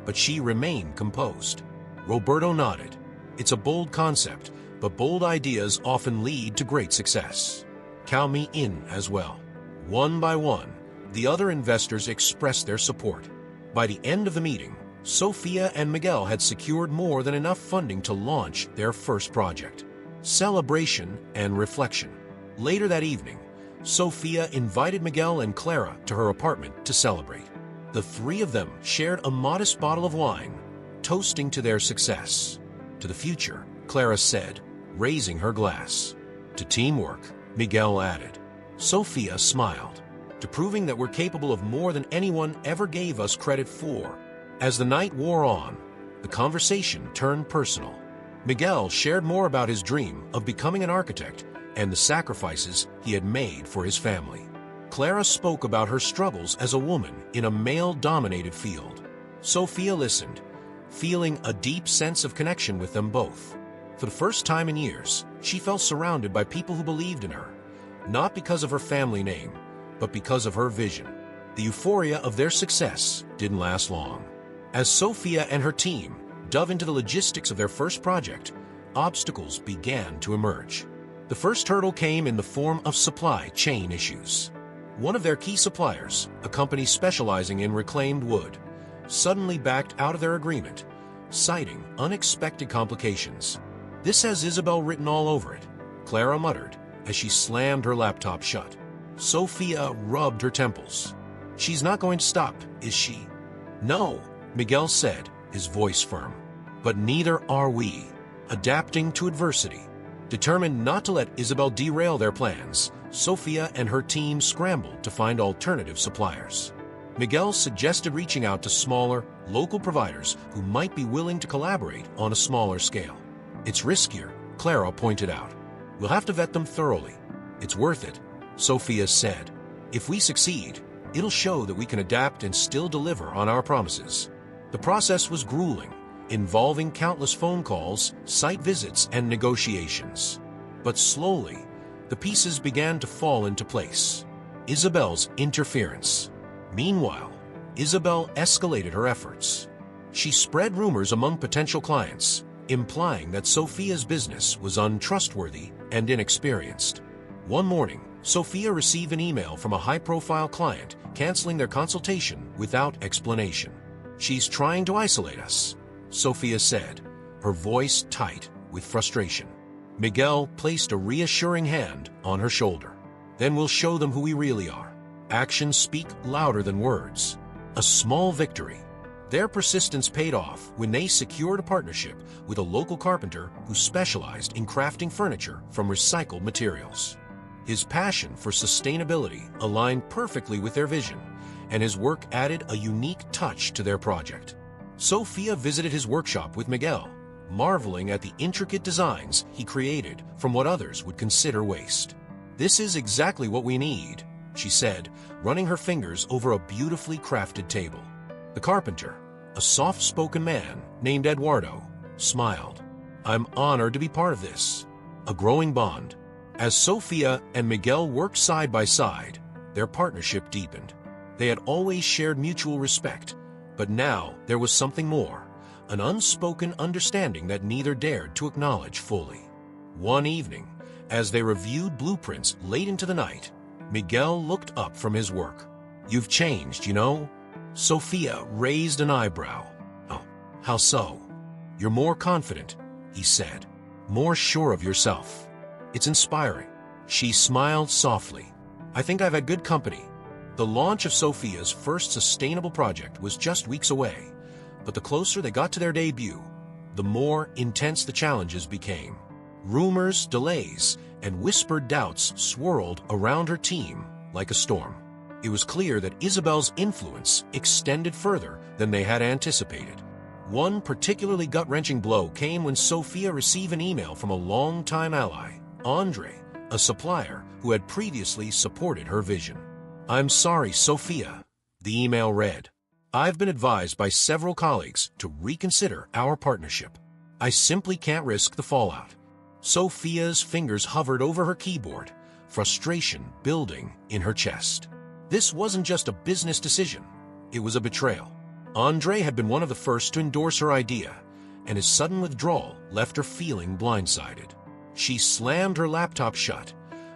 but she remained composed. Roberto nodded. "It's a bold concept, but bold ideas often lead to great success. Count me in as well." One by one, the other investors expressed their support. By the end of the meeting, Sophia and Miguel had secured more than enough funding to launch their first project. Celebration and reflection. Later that evening, Sophia invited Miguel and Clara to her apartment to celebrate. The three of them shared a modest bottle of wine, toasting to their success. "To the future," Clara said, raising her glass. "To teamwork," Miguel added. Sophia smiled. "To proving that we're capable of more than anyone ever gave us credit for." As the night wore on, the conversation turned personal. Miguel shared more about his dream of becoming an architect and the sacrifices he had made for his family. Clara spoke about her struggles as a woman in a male-dominated field. Sophia listened, feeling a deep sense of connection with them both. For the first time in years, she felt surrounded by people who believed in her, not because of her family name, but because of her vision. The euphoria of their success didn't last long. As Sophia and her team dove into the logistics of their first project, obstacles began to emerge. The first hurdle came in the form of supply chain issues. One of their key suppliers, a company specializing in reclaimed wood, suddenly backed out of their agreement, citing unexpected complications. "This has Isabel written all over it," Clara muttered as she slammed her laptop shut. Sophia rubbed her temples. "She's not going to stop, is she?" "No," Miguel said, his voice firm. "But neither are we." Adapting to adversity, determined not to let Isabel derail their plans, Sophia and her team scrambled to find alternative suppliers. Miguel suggested reaching out to smaller, local providers who might be willing to collaborate on a smaller scale. "It's riskier," Clara pointed out. "We'll have to vet them thoroughly." "It's worth it," Sophia said. "If we succeed, it'll show that we can adapt and still deliver on our promises." The process was grueling, involving countless phone calls, site visits, and negotiations. But slowly, the pieces began to fall into place. Isabel's interference. Meanwhile, Isabel escalated her efforts. She spread rumors among potential clients, implying that Sophia's business was untrustworthy and inexperienced. One morning, Sophia received an email from a high-profile client canceling their consultation without explanation. "She's trying to isolate us," Sophia said, her voice tight with frustration. Miguel placed a reassuring hand on her shoulder. "Then we'll show them who we really are. Actions speak louder than words." A small victory. Their persistence paid off when they secured a partnership with a local carpenter who specialized in crafting furniture from recycled materials. His passion for sustainability aligned perfectly with their vision, and his work added a unique touch to their project. Sophia visited his workshop with Miguel, marveling at the intricate designs he created from what others would consider waste. "This is exactly what we need," she said, running her fingers over a beautifully crafted table. The carpenter, a soft-spoken man named Eduardo, smiled. "I'm honored to be part of this." A growing bond. As Sophia and Miguel worked side by side, their partnership deepened. They had always shared mutual respect, but now there was something more, an unspoken understanding that neither dared to acknowledge fully. One evening, as they reviewed blueprints late into the night, Miguel looked up from his work. "You've changed, you know?" Sophia raised an eyebrow. "Oh, how so?" "You're more confident," he said, "more sure of yourself. It's inspiring." She smiled softly. "I think I've had good company." The launch of Sophia's first sustainable project was just weeks away, but the closer they got to their debut, the more intense the challenges became. Rumors, delays, and whispered doubts swirled around her team like a storm. It was clear that Isabel's influence extended further than they had anticipated. One particularly gut-wrenching blow came when Sophia received an email from a longtime ally, Andre, a supplier who had previously supported her vision. "I'm sorry, Sophia," the email read. "I've been advised by several colleagues to reconsider our partnership. I simply can't risk the fallout." Sophia's fingers hovered over her keyboard, frustration building in her chest. This wasn't just a business decision, it was a betrayal. Andre had been one of the first to endorse her idea, and his sudden withdrawal left her feeling blindsided. She slammed her laptop shut,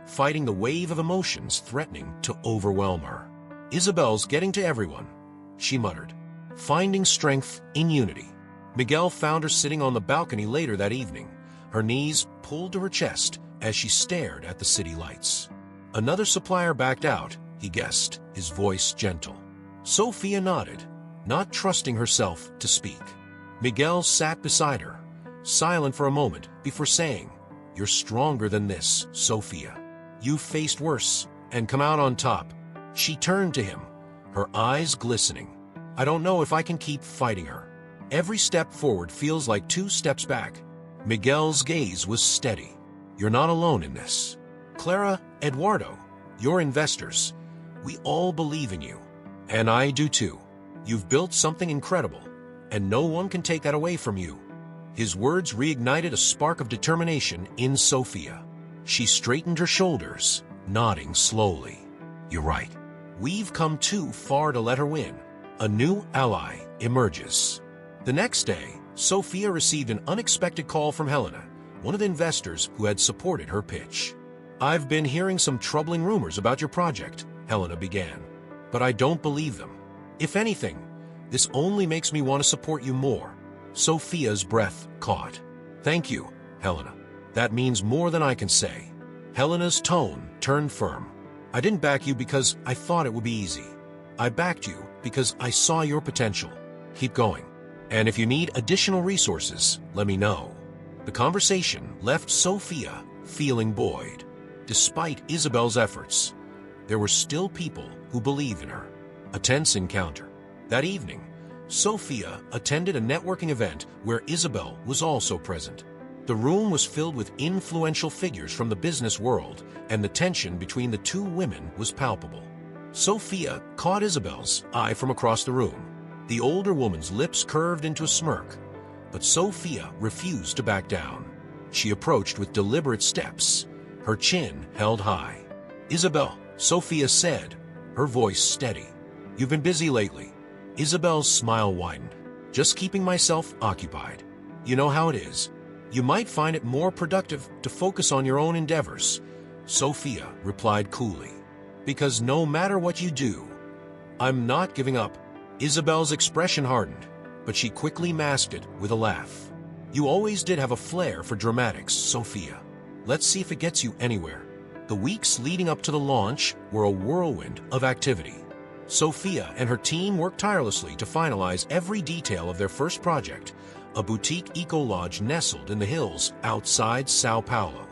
fighting the wave of emotions threatening to overwhelm her. "Isabel's getting to everyone," she muttered, finding strength in unity. Miguel found her sitting on the balcony later that evening, her knees pulled to her chest as she stared at the city lights. Another supplier backed out, he guessed, his voice gentle. Sophia nodded, not trusting herself to speak. Miguel sat beside her, silent for a moment before saying, "You're stronger than this, Sophia. You've faced worse and come out on top." She turned to him, her eyes glistening. "I don't know if I can keep fighting her. Every step forward feels like 2 steps back." Miguel's gaze was steady. "You're not alone in this. Clara, Eduardo, your investors, We all believe in you. And I do too. You've built something incredible, and no one can take that away from you." His words reignited a spark of determination in Sophia. She straightened her shoulders, nodding slowly. "You're right. We've come too far to let her win." A new ally emerges. The next day, Sophia received an unexpected call from Helena, one of the investors who had supported her pitch. "I've been hearing some troubling rumors about your project," Helena began, "but I don't believe them. If anything, this only makes me want to support you more." Sophia's breath caught. "Thank you, Helena. That means more than I can say." Helena's tone turned firm. "I didn't back you because I thought it would be easy. I backed you because I saw your potential. Keep going. And if you need additional resources, let me know." The conversation left Sophia feeling buoyed. Despite Isabel's efforts, there were still people who believed in her. A tense encounter. That evening, Sophia attended a networking event where Isabel was also present. The room was filled with influential figures from the business world, and the tension between the two women was palpable. Sophia caught Isabel's eye from across the room. The older woman's lips curved into a smirk, but Sophia refused to back down. She approached with deliberate steps, her chin held high. "Isabel," Sophia said, her voice steady. "You've been busy lately." Isabel's smile widened. "Just keeping myself occupied. You know how it is. You might find it more productive to focus on your own endeavors," Sophia replied coolly. "Because no matter what you do, I'm not giving up." Isabel's expression hardened, but she quickly masked it with a laugh. "You always did have a flair for dramatics, Sophia. Let's see if it gets you anywhere." The weeks leading up to the launch were a whirlwind of activity. Sophia and her team worked tirelessly to finalize every detail of their first project, a boutique eco-lodge nestled in the hills outside Sao Paulo.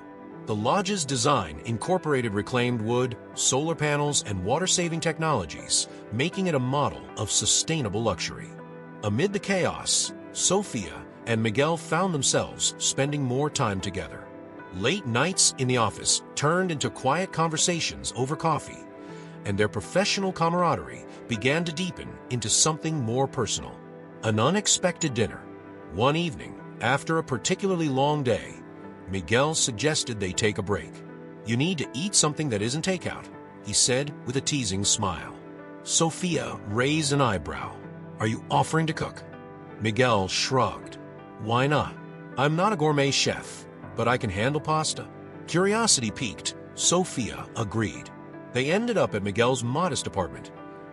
The lodge's design incorporated reclaimed wood, solar panels, and water-saving technologies, making it a model of sustainable luxury. Amid the chaos, Sophia and Miguel found themselves spending more time together. Late nights in the office turned into quiet conversations over coffee, and their professional camaraderie began to deepen into something more personal. An unexpected dinner. One evening, after a particularly long day, Miguel suggested they take a break. "You need to eat something that isn't takeout," he said with a teasing smile. Sophia raised an eyebrow. "Are you offering to cook?" Miguel shrugged. "Why not? I'm not a gourmet chef, but I can handle pasta." Curiosity piqued, Sophia agreed. They ended up at Miguel's modest apartment,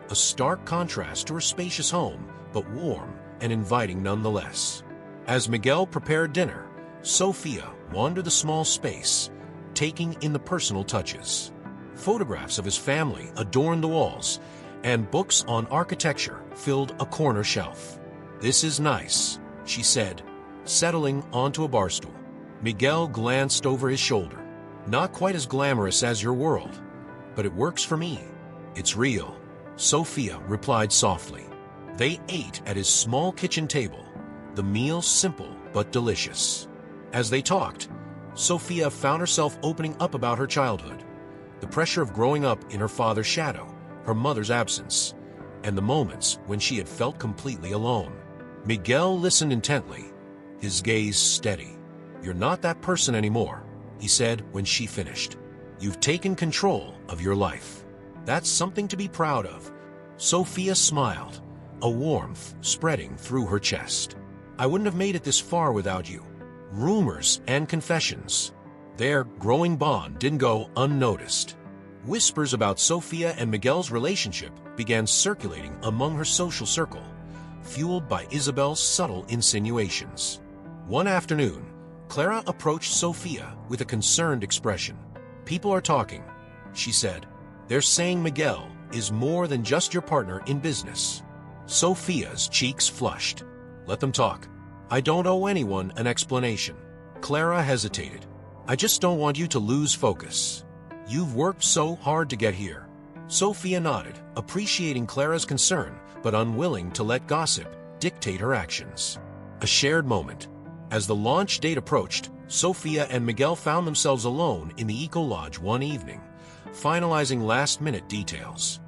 a stark contrast to her spacious home, but warm and inviting nonetheless. As Miguel prepared dinner, Sophia wandered the small space, taking in the personal touches. Photographs of his family adorned the walls, and books on architecture filled a corner shelf. "This is nice," she said, settling onto a bar stool. Miguel glanced over his shoulder. "Not quite as glamorous as your world, but it works for me. It's real," Sophia replied softly. They ate at his small kitchen table, the meal simple but delicious. As they talked, Sophia found herself opening up about her childhood, the pressure of growing up in her father's shadow, her mother's absence, and the moments when she had felt completely alone. Miguel listened intently, his gaze steady. "You're not that person anymore," he said when she finished. "You've taken control of your life. That's something to be proud of." Sophia smiled, a warmth spreading through her chest. "I wouldn't have made it this far without you." Rumors and confessions. Their growing bond didn't go unnoticed. Whispers about Sophia and Miguel's relationship began circulating among her social circle, fueled by Isabel's subtle insinuations. One afternoon, Clara approached Sophia with a concerned expression. "People are talking," she said. "They're saying Miguel is more than just your partner in business." Sophia's cheeks flushed. "Let them talk. I don't owe anyone an explanation." Clara hesitated. "I just don't want you to lose focus. You've worked so hard to get here." Sophia nodded, appreciating Clara's concern, but unwilling to let gossip dictate her actions. A shared moment. As the launch date approached, Sophia and Miguel found themselves alone in the Eco Lodge one evening, finalizing last-minute details.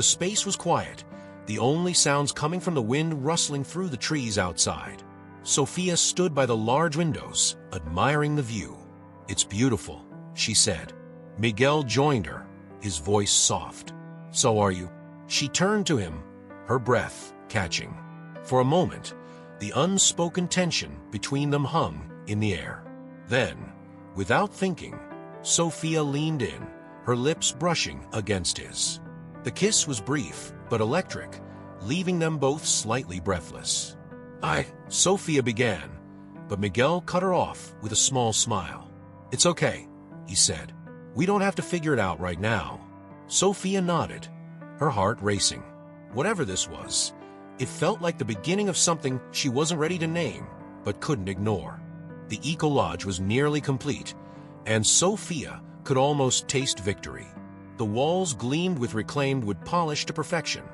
The space was quiet, the only sounds coming from the wind rustling through the trees outside. Sophia stood by the large windows, admiring the view. "It's beautiful," she said. Miguel joined her, his voice soft. "So are you?" She turned to him, her breath catching. For a moment, the unspoken tension between them hung in the air. Then, without thinking, Sophia leaned in, her lips brushing against his. The kiss was brief but electric, leaving them both slightly breathless. Sophia began, but Miguel cut her off with a small smile. "It's okay," he said. "We don't have to figure it out right now." Sophia nodded, her heart racing. Whatever this was, it felt like the beginning of something she wasn't ready to name, but couldn't ignore. The eco-lodge was nearly complete, and Sophia could almost taste victory. The walls gleamed with reclaimed wood polish to perfection.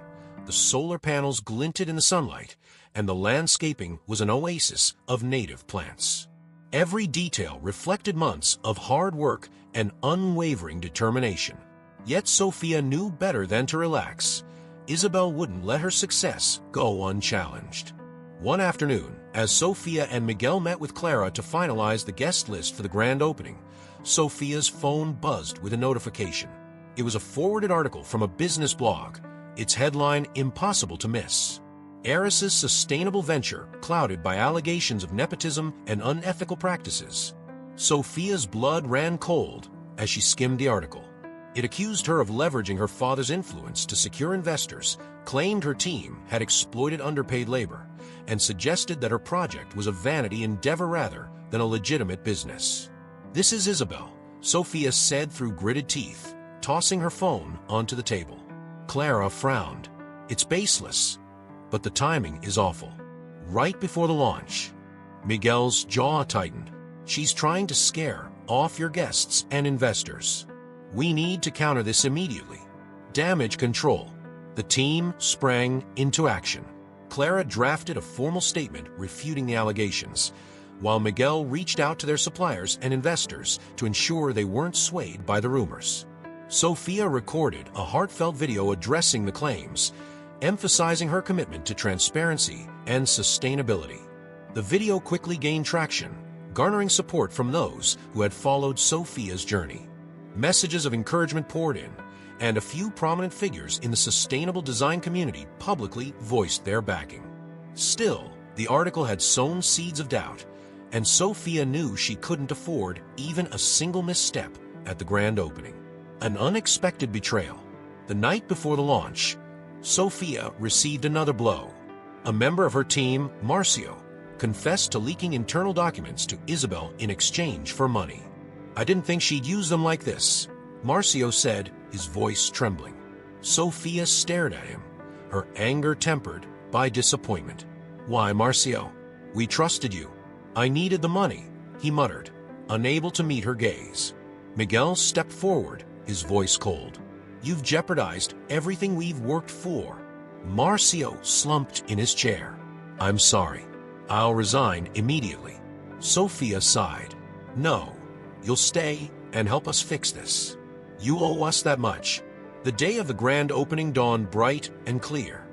The solar panels glinted in the sunlight, and the landscaping was an oasis of native plants. Every detail reflected months of hard work and unwavering determination. Yet Sophia knew better than to relax. Isabel wouldn't let her success go unchallenged. One afternoon, as Sophia and Miguel met with Clara to finalize the guest list for the grand opening, Sophia's phone buzzed with a notification. It was a forwarded article from a business blog, its headline impossible to miss. Heiress's sustainable venture clouded by allegations of nepotism and unethical practices. Sophia's blood ran cold as she skimmed the article. It accused her of leveraging her father's influence to secure investors, claimed her team had exploited underpaid labor, and suggested that her project was a vanity endeavor rather than a legitimate business. "This is Isabel," Sophia said through gritted teeth, tossing her phone onto the table. Clara frowned. "It's baseless, but the timing is awful. Right before the launch." Miguel's jaw tightened. "She's trying to scare off your guests and investors. We need to counter this immediately." Damage control. The team sprang into action. Clara drafted a formal statement refuting the allegations, while Miguel reached out to their suppliers and investors to ensure they weren't swayed by the rumors. Sophia recorded a heartfelt video addressing the claims, emphasizing her commitment to transparency and sustainability. The video quickly gained traction, garnering support from those who had followed Sophia's journey. Messages of encouragement poured in, and a few prominent figures in the sustainable design community publicly voiced their backing. Still, the article had sown seeds of doubt, and Sophia knew she couldn't afford even a single misstep at the grand opening. An unexpected betrayal. The night before the launch, Sophia received another blow. A member of her team, Marcio, confessed to leaking internal documents to Isabel in exchange for money. "I didn't think she'd use them like this," Marcio said, his voice trembling. Sophia stared at him, her anger tempered by disappointment. "Why, Marcio? We trusted you." "I needed the money," he muttered, unable to meet her gaze. Miguel stepped forward, his voice cold. "You've jeopardized everything we've worked for." Marcio slumped in his chair. "I'm sorry. I'll resign immediately." Sophia sighed. "No, you'll stay and help us fix this. You owe us that much." The day of the grand opening dawned bright and clear,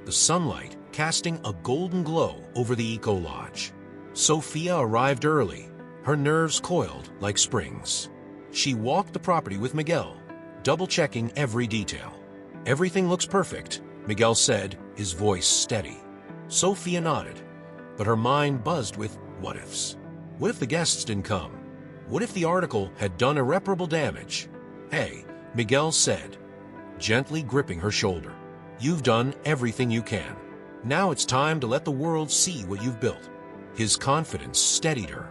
the sunlight casting a golden glow over the eco-lodge. Sophia arrived early, her nerves coiled like springs. She walked the property with Miguel, double-checking every detail. "Everything looks perfect," Miguel said, his voice steady. Sophia nodded, but her mind buzzed with what-ifs. What if the guests didn't come? What if the article had done irreparable damage? "Hey," Miguel said, gently gripping her shoulder. "You've done everything you can. Now it's time to let the world see what you've built." His confidence steadied her,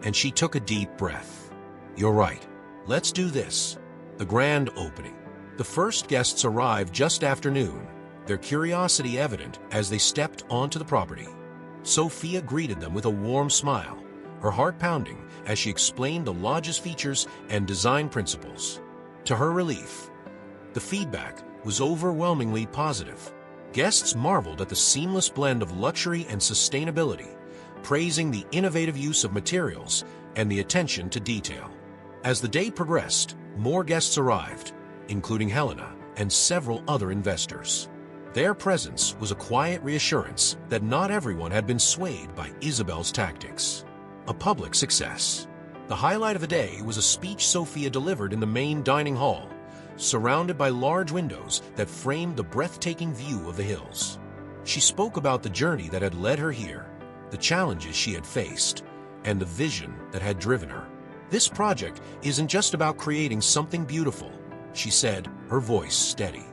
and she took a deep breath. "You're right. Let's do this." The grand opening. The first guests arrived just after noon, their curiosity evident as they stepped onto the property. Sophia greeted them with a warm smile, her heart pounding as she explained the lodge's features and design principles. To her relief, the feedback was overwhelmingly positive. Guests marveled at the seamless blend of luxury and sustainability, praising the innovative use of materials and the attention to detail. As the day progressed, more guests arrived, including Helena and several other investors. Their presence was a quiet reassurance that not everyone had been swayed by Isabel's tactics. A public success. The highlight of the day was a speech Sophia delivered in the main dining hall, surrounded by large windows that framed the breathtaking view of the hills. She spoke about the journey that had led her here, the challenges she had faced, and the vision that had driven her. "This project isn't just about creating something beautiful," she said, her voice steady.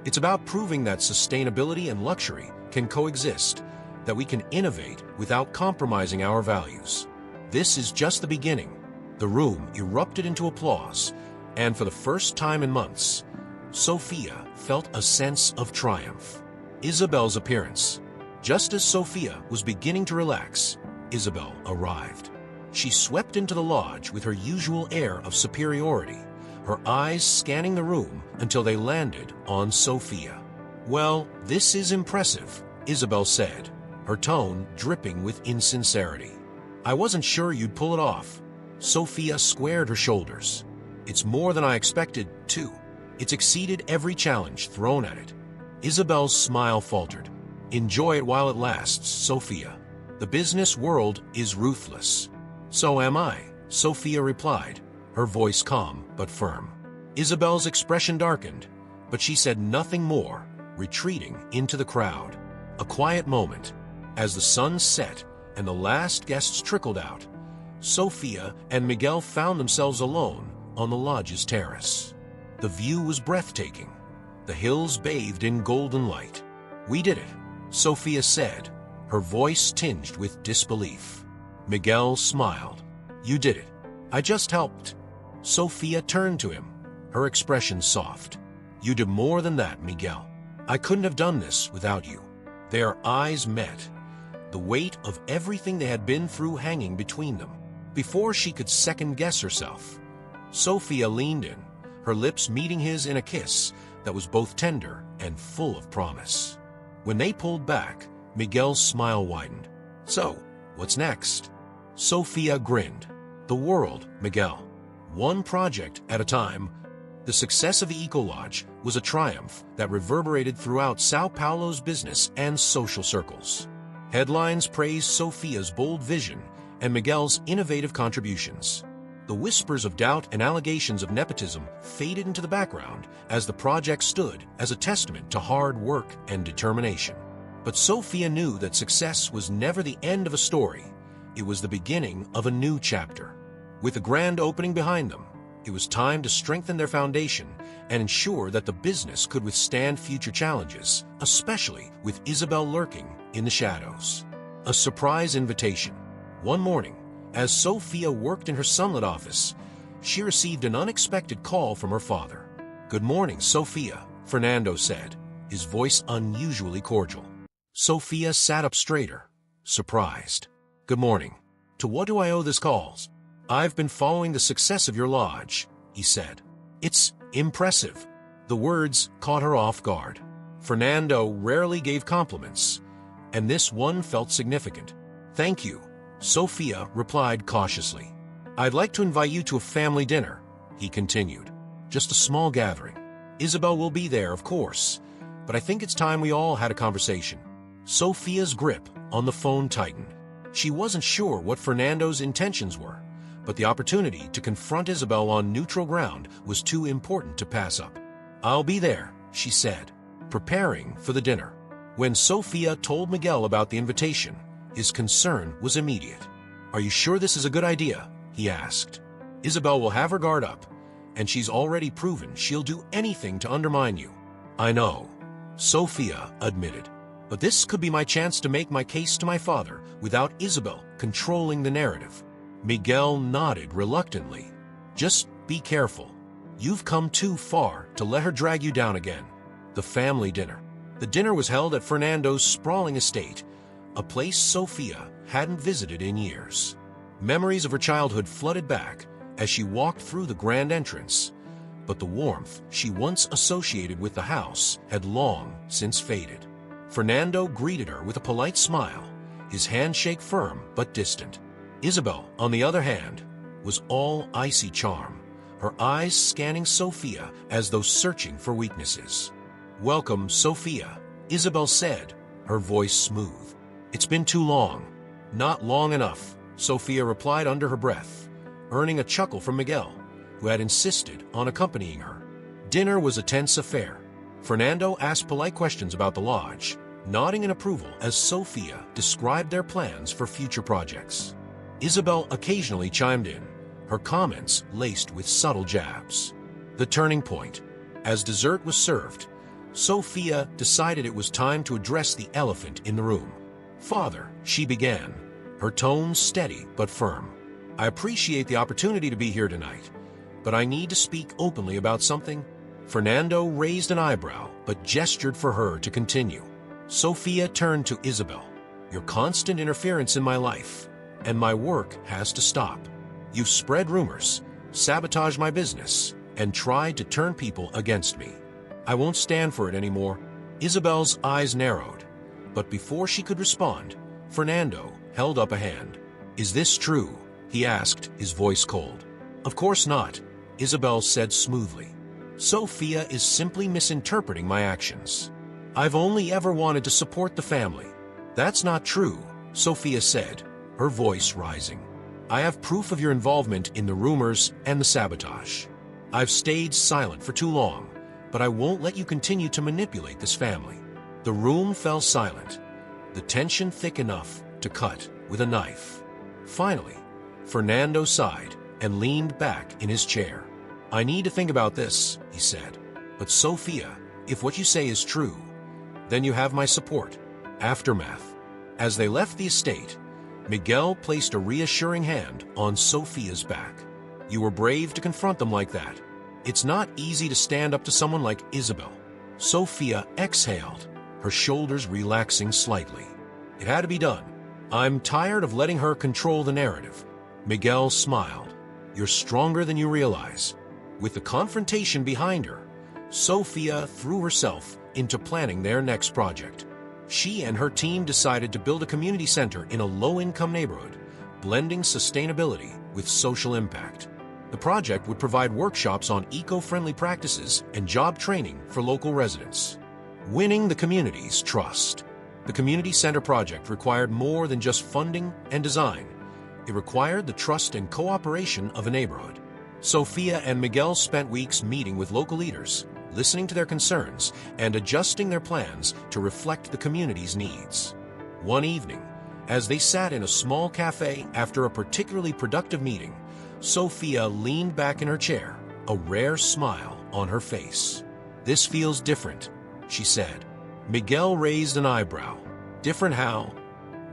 "It's about proving that sustainability and luxury can coexist, that we can innovate without compromising our values. This is just the beginning." The room erupted into applause, and for the first time in months, Sophia felt a sense of triumph. Isabel's appearance. Just as Sophia was beginning to relax, Isabel arrived. She swept into the lodge with her usual air of superiority, her eyes scanning the room until they landed on Sophia. "Well, this is impressive," Isabel said, her tone dripping with insincerity. "I wasn't sure you'd pull it off." Sophia squared her shoulders. "It's more than I expected, too. It's exceeded every challenge thrown at it." Isabel's smile faltered. "Enjoy it while it lasts, Sophia. The business world is ruthless." "So am I," Sophia replied, her voice calm but firm. Isabel's expression darkened, but she said nothing more, retreating into the crowd. A quiet moment. As the sun set and the last guests trickled out, Sophia and Miguel found themselves alone on the lodge's terrace. The view was breathtaking, the hills bathed in golden light. "We did it," Sophia said, her voice tinged with disbelief. Miguel smiled. "You did it. I just helped." Sophia turned to him, her expression soft. "You did more than that, Miguel. I couldn't have done this without you." Their eyes met, the weight of everything they had been through hanging between them. Before she could second-guess herself, Sophia leaned in, her lips meeting his in a kiss that was both tender and full of promise. When they pulled back, Miguel's smile widened. "So, what's next?" Sophia grinned. "The world, Miguel. One project at a time." The success of the Eco-Lodge was a triumph that reverberated throughout Sao Paulo's business and social circles. Headlines praised Sophia's bold vision and Miguel's innovative contributions. The whispers of doubt and allegations of nepotism faded into the background as the project stood as a testament to hard work and determination. But Sophia knew that success was never the end of a story. It was the beginning of a new chapter. With the grand opening behind them, it was time to strengthen their foundation and ensure that the business could withstand future challenges, especially with Isabel lurking in the shadows. A surprise invitation. One morning, as Sophia worked in her sunlit office, she received an unexpected call from her father. "Good morning, Sophia," Fernando said, his voice unusually cordial. Sophia sat up straighter, surprised. "Good morning. To what do I owe this call?" "I've been following the success of your lodge," he said. "It's impressive." The words caught her off guard. Fernando rarely gave compliments, and this one felt significant. "Thank you," Sophia replied cautiously. "I'd like to invite you to a family dinner," he continued. "Just a small gathering. Isabel will be there, of course, but I think it's time we all had a conversation." Sophia's grip on the phone tightened. She wasn't sure what Fernando's intentions were, but the opportunity to confront Isabel on neutral ground was too important to pass up. "I'll be there," she said, preparing for the dinner. When Sophia told Miguel about the invitation, his concern was immediate. "Are you sure this is a good idea?" he asked. "Isabel will have her guard up, and she's already proven she'll do anything to undermine you." "I know," Sophia admitted, "but this could be my chance to make my case to my father without Isabel controlling the narrative." Miguel nodded reluctantly. "Just be careful. You've come too far to let her drag you down again." The family dinner. The dinner was held at Fernando's sprawling estate, a place Sophia hadn't visited in years. Memories of her childhood flooded back as she walked through the grand entrance, but the warmth she once associated with the house had long since faded. Fernando greeted her with a polite smile, his handshake firm but distant. Isabel, on the other hand, was all icy charm, her eyes scanning Sophia as though searching for weaknesses. "Welcome, Sophia," Isabel said, her voice smooth. "It's been too long." "Not long enough," Sophia replied under her breath, earning a chuckle from Miguel, who had insisted on accompanying her. Dinner was a tense affair. Fernando asked polite questions about the lodge, nodding in approval as Sophia described their plans for future projects. Isabel occasionally chimed in, her comments laced with subtle jabs. The turning point. As dessert was served, Sophia decided it was time to address the elephant in the room. "Father," she began, her tone steady but firm. "I appreciate the opportunity to be here tonight, but I need to speak openly about something." Fernando raised an eyebrow but gestured for her to continue. Sophia turned to Isabel. "Your constant interference in my life, and my work has to stop. You've spread rumors, sabotaged my business, and tried to turn people against me. I won't stand for it anymore." Isabel's eyes narrowed, but before she could respond, Fernando held up a hand. "Is this true?" he asked, his voice cold. "Of course not," Isabel said smoothly. "Sophia is simply misinterpreting my actions. I've only ever wanted to support the family." "That's not true," Sophia said, her voice rising. "I have proof of your involvement in the rumors and the sabotage. I've stayed silent for too long, but I won't let you continue to manipulate this family." The room fell silent, the tension thick enough to cut with a knife. Finally, Fernando sighed and leaned back in his chair. "I need to think about this," he said. "But Sophia, if what you say is true, then you have my support." Aftermath. As they left the estate, Miguel placed a reassuring hand on Sophia's back. "You were brave to confront them like that. It's not easy to stand up to someone like Isabel." Sophia exhaled, her shoulders relaxing slightly. "It had to be done. I'm tired of letting her control the narrative." Miguel smiled. "You're stronger than you realize." With the confrontation behind her, Sophia threw herself into planning their next project. She and her team decided to build a community center in a low-income neighborhood, blending sustainability with social impact. The project would provide workshops on eco-friendly practices and job training for local residents. Winning the community's trust. The community center project required more than just funding and design. It required the trust and cooperation of a neighborhood. Sophia and Miguel spent weeks meeting with local leaders, listening to their concerns, and adjusting their plans to reflect the community's needs. One evening, as they sat in a small cafe after a particularly productive meeting, Sophia leaned back in her chair, a rare smile on her face. "This feels different," she said. Miguel raised an eyebrow. "Different how?"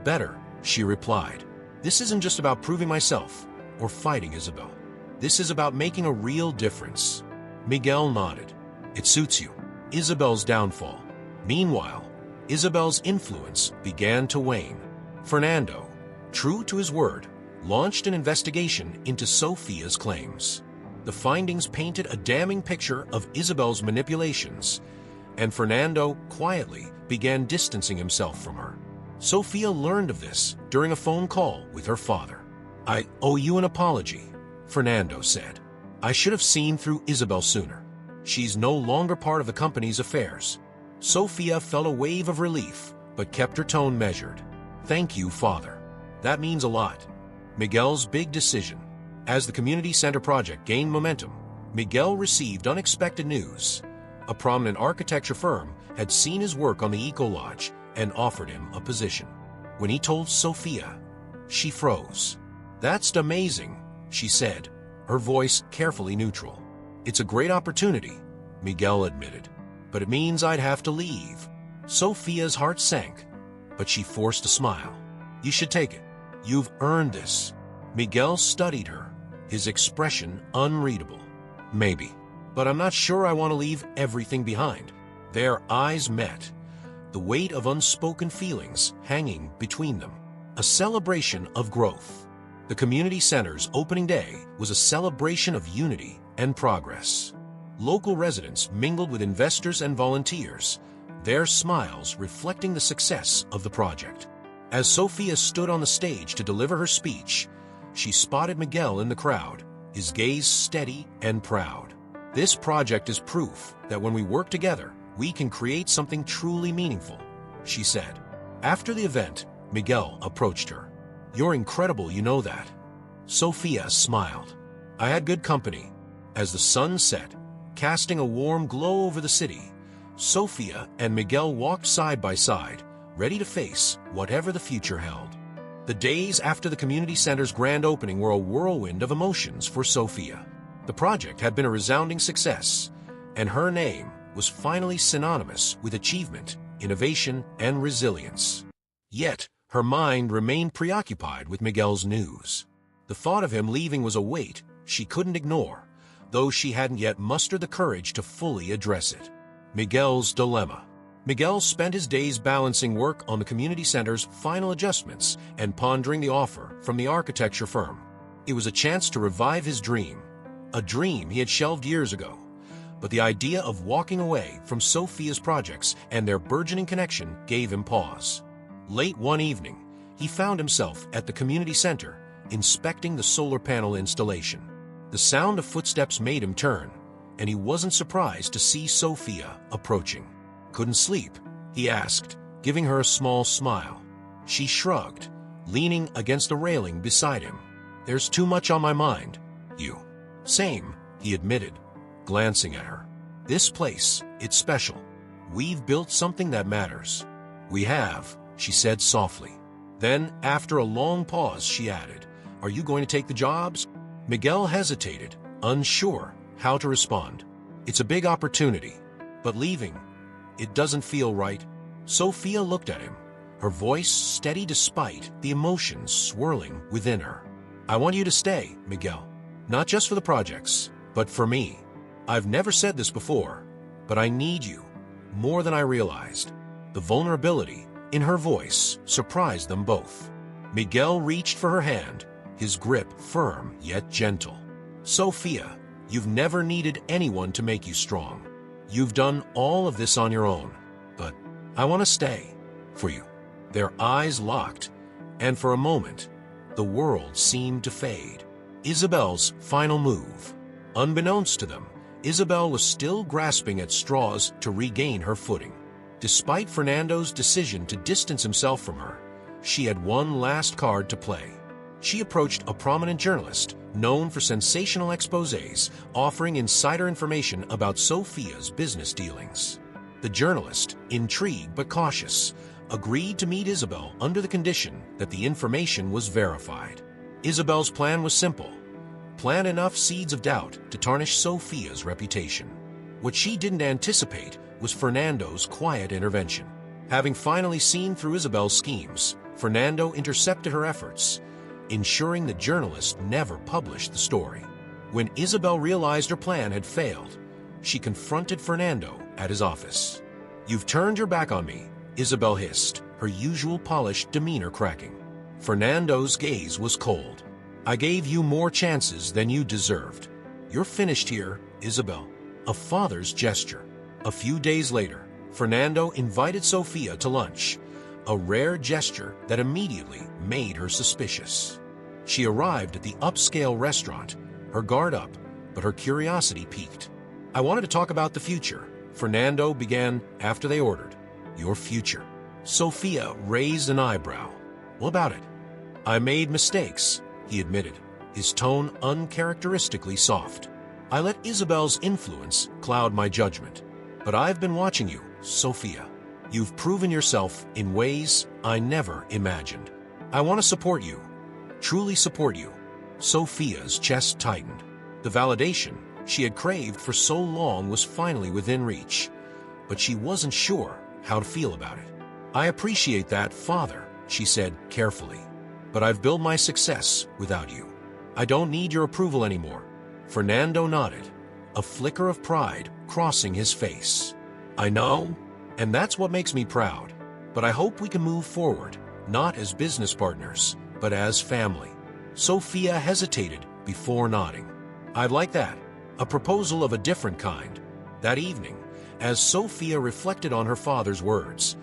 "Better," she replied. "This isn't just about proving myself or fighting Isabel. This is about making a real difference." Miguel nodded. "It suits you." Isabel's downfall. Meanwhile, Isabel's influence began to wane. Fernando, true to his word, launched an investigation into Sophia's claims. The findings painted a damning picture of Isabel's manipulations, and Fernando quietly began distancing himself from her. Sophia learned of this during a phone call with her father. "I owe you an apology," Fernando said. "I should have seen through Isabel sooner. She's no longer part of the company's affairs." Sophia felt a wave of relief, but kept her tone measured. "Thank you, Father. That means a lot." Miguel's big decision. As the community center project gained momentum, Miguel received unexpected news. A prominent architecture firm had seen his work on the Eco Lodge and offered him a position. When he told Sophia, she froze. "That's amazing," she said, her voice carefully neutral. "It's a great opportunity," Miguel admitted, "but it means I'd have to leave." Sophia's heart sank, but she forced a smile. "You should take it. You've earned this." Miguel studied her, his expression unreadable. "Maybe, but I'm not sure I want to leave everything behind." Their eyes met, the weight of unspoken feelings hanging between them. A celebration of growth. The community center's opening day was a celebration of unity and progress. Local residents mingled with investors and volunteers, their smiles reflecting the success of the project. As Sophia stood on the stage to deliver her speech, she spotted Miguel in the crowd, his gaze steady and proud. "This project is proof that when we work together, we can create something truly meaningful," she said. After the event, Miguel approached her. "You're incredible, you know that." Sophia smiled. "I had good company." As the sun set, casting a warm glow over the city, Sophia and Miguel walked side by side, ready to face whatever the future held. The days after the community center's grand opening were a whirlwind of emotions for Sophia. The project had been a resounding success, and her name was finally synonymous with achievement, innovation, and resilience. Yet, her mind remained preoccupied with Miguel's news. The thought of him leaving was a weight she couldn't ignore, though she hadn't yet mustered the courage to fully address it. Miguel's dilemma. Miguel spent his days balancing work on the community center's final adjustments and pondering the offer from the architecture firm. It was a chance to revive his dream, a dream he had shelved years ago. But the idea of walking away from Sophia's projects and their burgeoning connection gave him pause. Late one evening, he found himself at the community center, inspecting the solar panel installation. The sound of footsteps made him turn, and he wasn't surprised to see Sophia approaching. "Couldn't sleep?" he asked, giving her a small smile. She shrugged, leaning against the railing beside him. "There's too much on my mind." "You." "Same," he admitted, glancing at her. "This place, it's special. We've built something that matters." "We have," she said softly. Then, after a long pause, she added, "Are you going to take the jobs?" Miguel hesitated, unsure how to respond. "It's a big opportunity, but leaving, it doesn't feel right." Sophia looked at him, her voice steady despite the emotions swirling within her. "I want you to stay, Miguel. Not just for the projects, but for me. I've never said this before, but I need you more than I realized." The vulnerability in her voice surprised them both. Miguel reached for her hand, his grip firm yet gentle. "Sophia, you've never needed anyone to make you strong. You've done all of this on your own, but I want to stay for you." Their eyes locked, and for a moment, the world seemed to fade. Isabel's final move. Unbeknownst to them, Isabel was still grasping at straws to regain her footing. Despite Fernando's decision to distance himself from her, she had one last card to play. She approached a prominent journalist known for sensational exposés, offering insider information about Sophia's business dealings. The journalist, intrigued but cautious, agreed to meet Isabel under the condition that the information was verified. Isabel's plan was simple: plant enough seeds of doubt to tarnish Sophia's reputation. What she didn't anticipate was Fernando's quiet intervention. Having finally seen through Isabel's schemes, Fernando intercepted her efforts, ensuring the journalist never published the story. When Isabel realized her plan had failed, she confronted Fernando at his office. "You've turned your back on me," Isabel hissed, her usual polished demeanor cracking. Fernando's gaze was cold. "I gave you more chances than you deserved. You're finished here, Isabel." A father's gesture. A few days later, Fernando invited Sophia to lunch, a rare gesture that immediately made her suspicious. She arrived at the upscale restaurant, her guard up, but her curiosity piqued. "I wanted to talk about the future," Fernando began after they ordered. "Your future?" Sophia raised an eyebrow. "What about it?" "I made mistakes," he admitted, his tone uncharacteristically soft. "I let Isabel's influence cloud my judgment. But I've been watching you, Sophia. You've proven yourself in ways I never imagined. I want to support you, truly support you." Sophia's chest tightened. The validation she had craved for so long was finally within reach, but she wasn't sure how to feel about it. "I appreciate that, Father," she said carefully, "but I've built my success without you. I don't need your approval anymore." Fernando nodded, a flicker of pride crossing his face. "I know, and that's what makes me proud. But I hope we can move forward, not as business partners, but as family." Sophia hesitated before nodding. "I'd like that, a proposal of a different kind." That evening, as Sophia reflected on her father's words,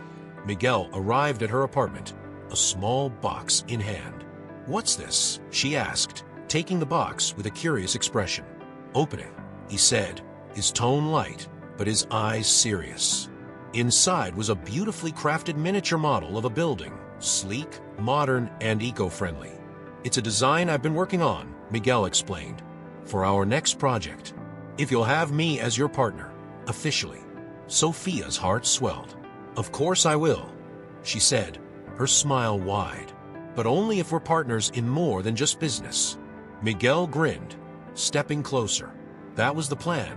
Miguel arrived at her apartment, a small box in hand. "What's this?" she asked, taking the box with a curious expression. "Open it," he said, his tone light, but his eyes serious. Inside was a beautifully crafted miniature model of a building, sleek, modern, and eco-friendly. "It's a design I've been working on," Miguel explained, "for our next project. If you'll have me as your partner, officially." Sophia's heart swelled. "Of course I will," she said, her smile wide. "But only if we're partners in more than just business." Miguel grinned, stepping closer. That was the plan.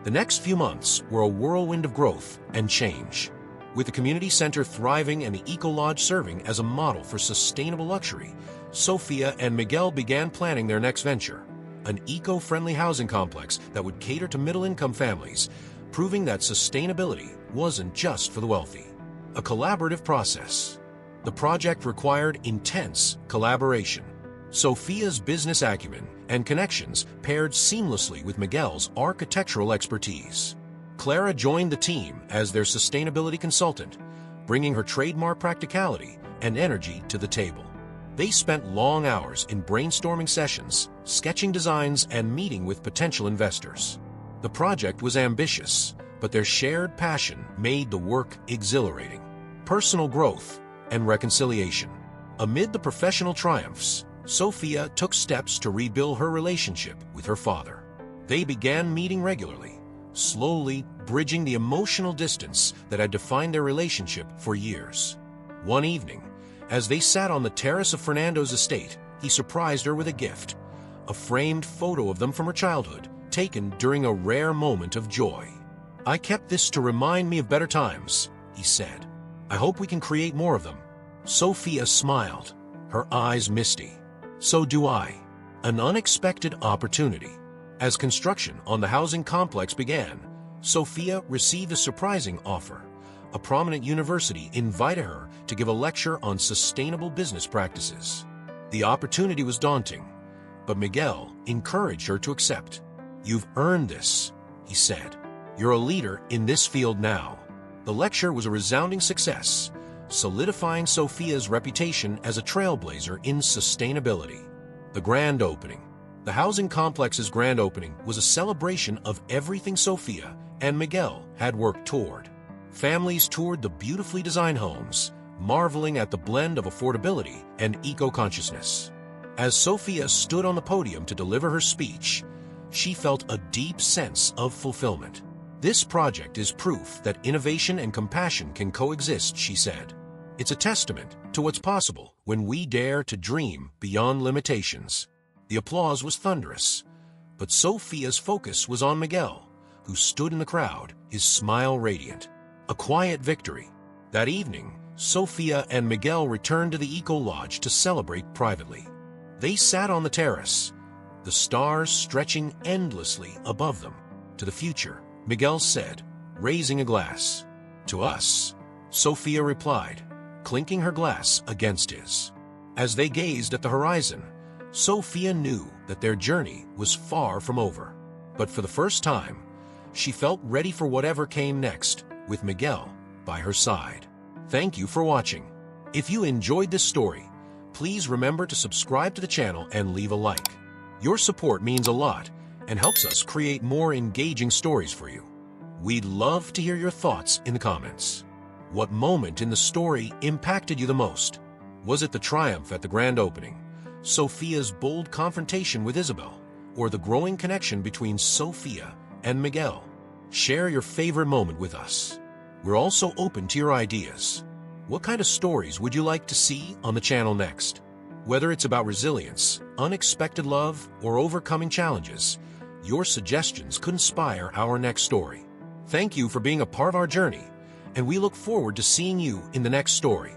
The next few months were a whirlwind of growth and change. With the community center thriving and the eco-lodge serving as a model for sustainable luxury, Sophia and Miguel began planning their next venture, an eco-friendly housing complex that would cater to middle-income families, proving that sustainability wasn't just for the wealthy. A collaborative process. The project required intense collaboration. Sophia's business acumen and connections paired seamlessly with Miguel's architectural expertise. Clara joined the team as their sustainability consultant, bringing her trademark practicality and energy to the table. They spent long hours in brainstorming sessions, sketching designs, and meeting with potential investors. The project was ambitious, but their shared passion made the work exhilarating. Personal growth and reconciliation. Amid the professional triumphs, Sophia took steps to rebuild her relationship with her father. They began meeting regularly, slowly bridging the emotional distance that had defined their relationship for years. One evening, as they sat on the terrace of Fernando's estate, he surprised her with a gift, a framed photo of them from her childhood, taken during a rare moment of joy. "I kept this to remind me of better times," he said. "I hope we can create more of them." Sophia smiled, her eyes misty. "So do I." An unexpected opportunity. As construction on the housing complex began, Sophia received a surprising offer. A prominent university invited her to give a lecture on sustainable business practices. The opportunity was daunting, but Miguel encouraged her to accept. "You've earned this," he said. "You're a leader in this field now." The lecture was a resounding success, solidifying Sophia's reputation as a trailblazer in sustainability. The grand opening. The housing complex's grand opening was a celebration of everything Sophia and Miguel had worked toward. Families toured the beautifully designed homes, marveling at the blend of affordability and eco-consciousness. As Sophia stood on the podium to deliver her speech, she felt a deep sense of fulfillment. "This project is proof that innovation and compassion can coexist," she said. "It's a testament to what's possible when we dare to dream beyond limitations." The applause was thunderous, but Sophia's focus was on Miguel, who stood in the crowd, his smile radiant. A quiet victory. That evening, Sophia and Miguel returned to the eco-lodge to celebrate privately. They sat on the terrace, the stars stretching endlessly above them. "To the future," Miguel said, raising a glass. "To us," Sophia replied, clinking her glass against his. As they gazed at the horizon, Sophia knew that their journey was far from over. But for the first time, she felt ready for whatever came next, with Miguel by her side. Thank you for watching. If you enjoyed this story, please remember to subscribe to the channel and leave a like. Your support means a lot and helps us create more engaging stories for you. We'd love to hear your thoughts in the comments. What moment in the story impacted you the most? Was it the triumph at the grand opening, Sophia's bold confrontation with Isabel, or the growing connection between Sophia and Miguel? Share your favorite moment with us. We're also open to your ideas. What kind of stories would you like to see on the channel next? Whether it's about resilience, unexpected love, or overcoming challenges, your suggestions could inspire our next story. Thank you for being a part of our journey, and we look forward to seeing you in the next story.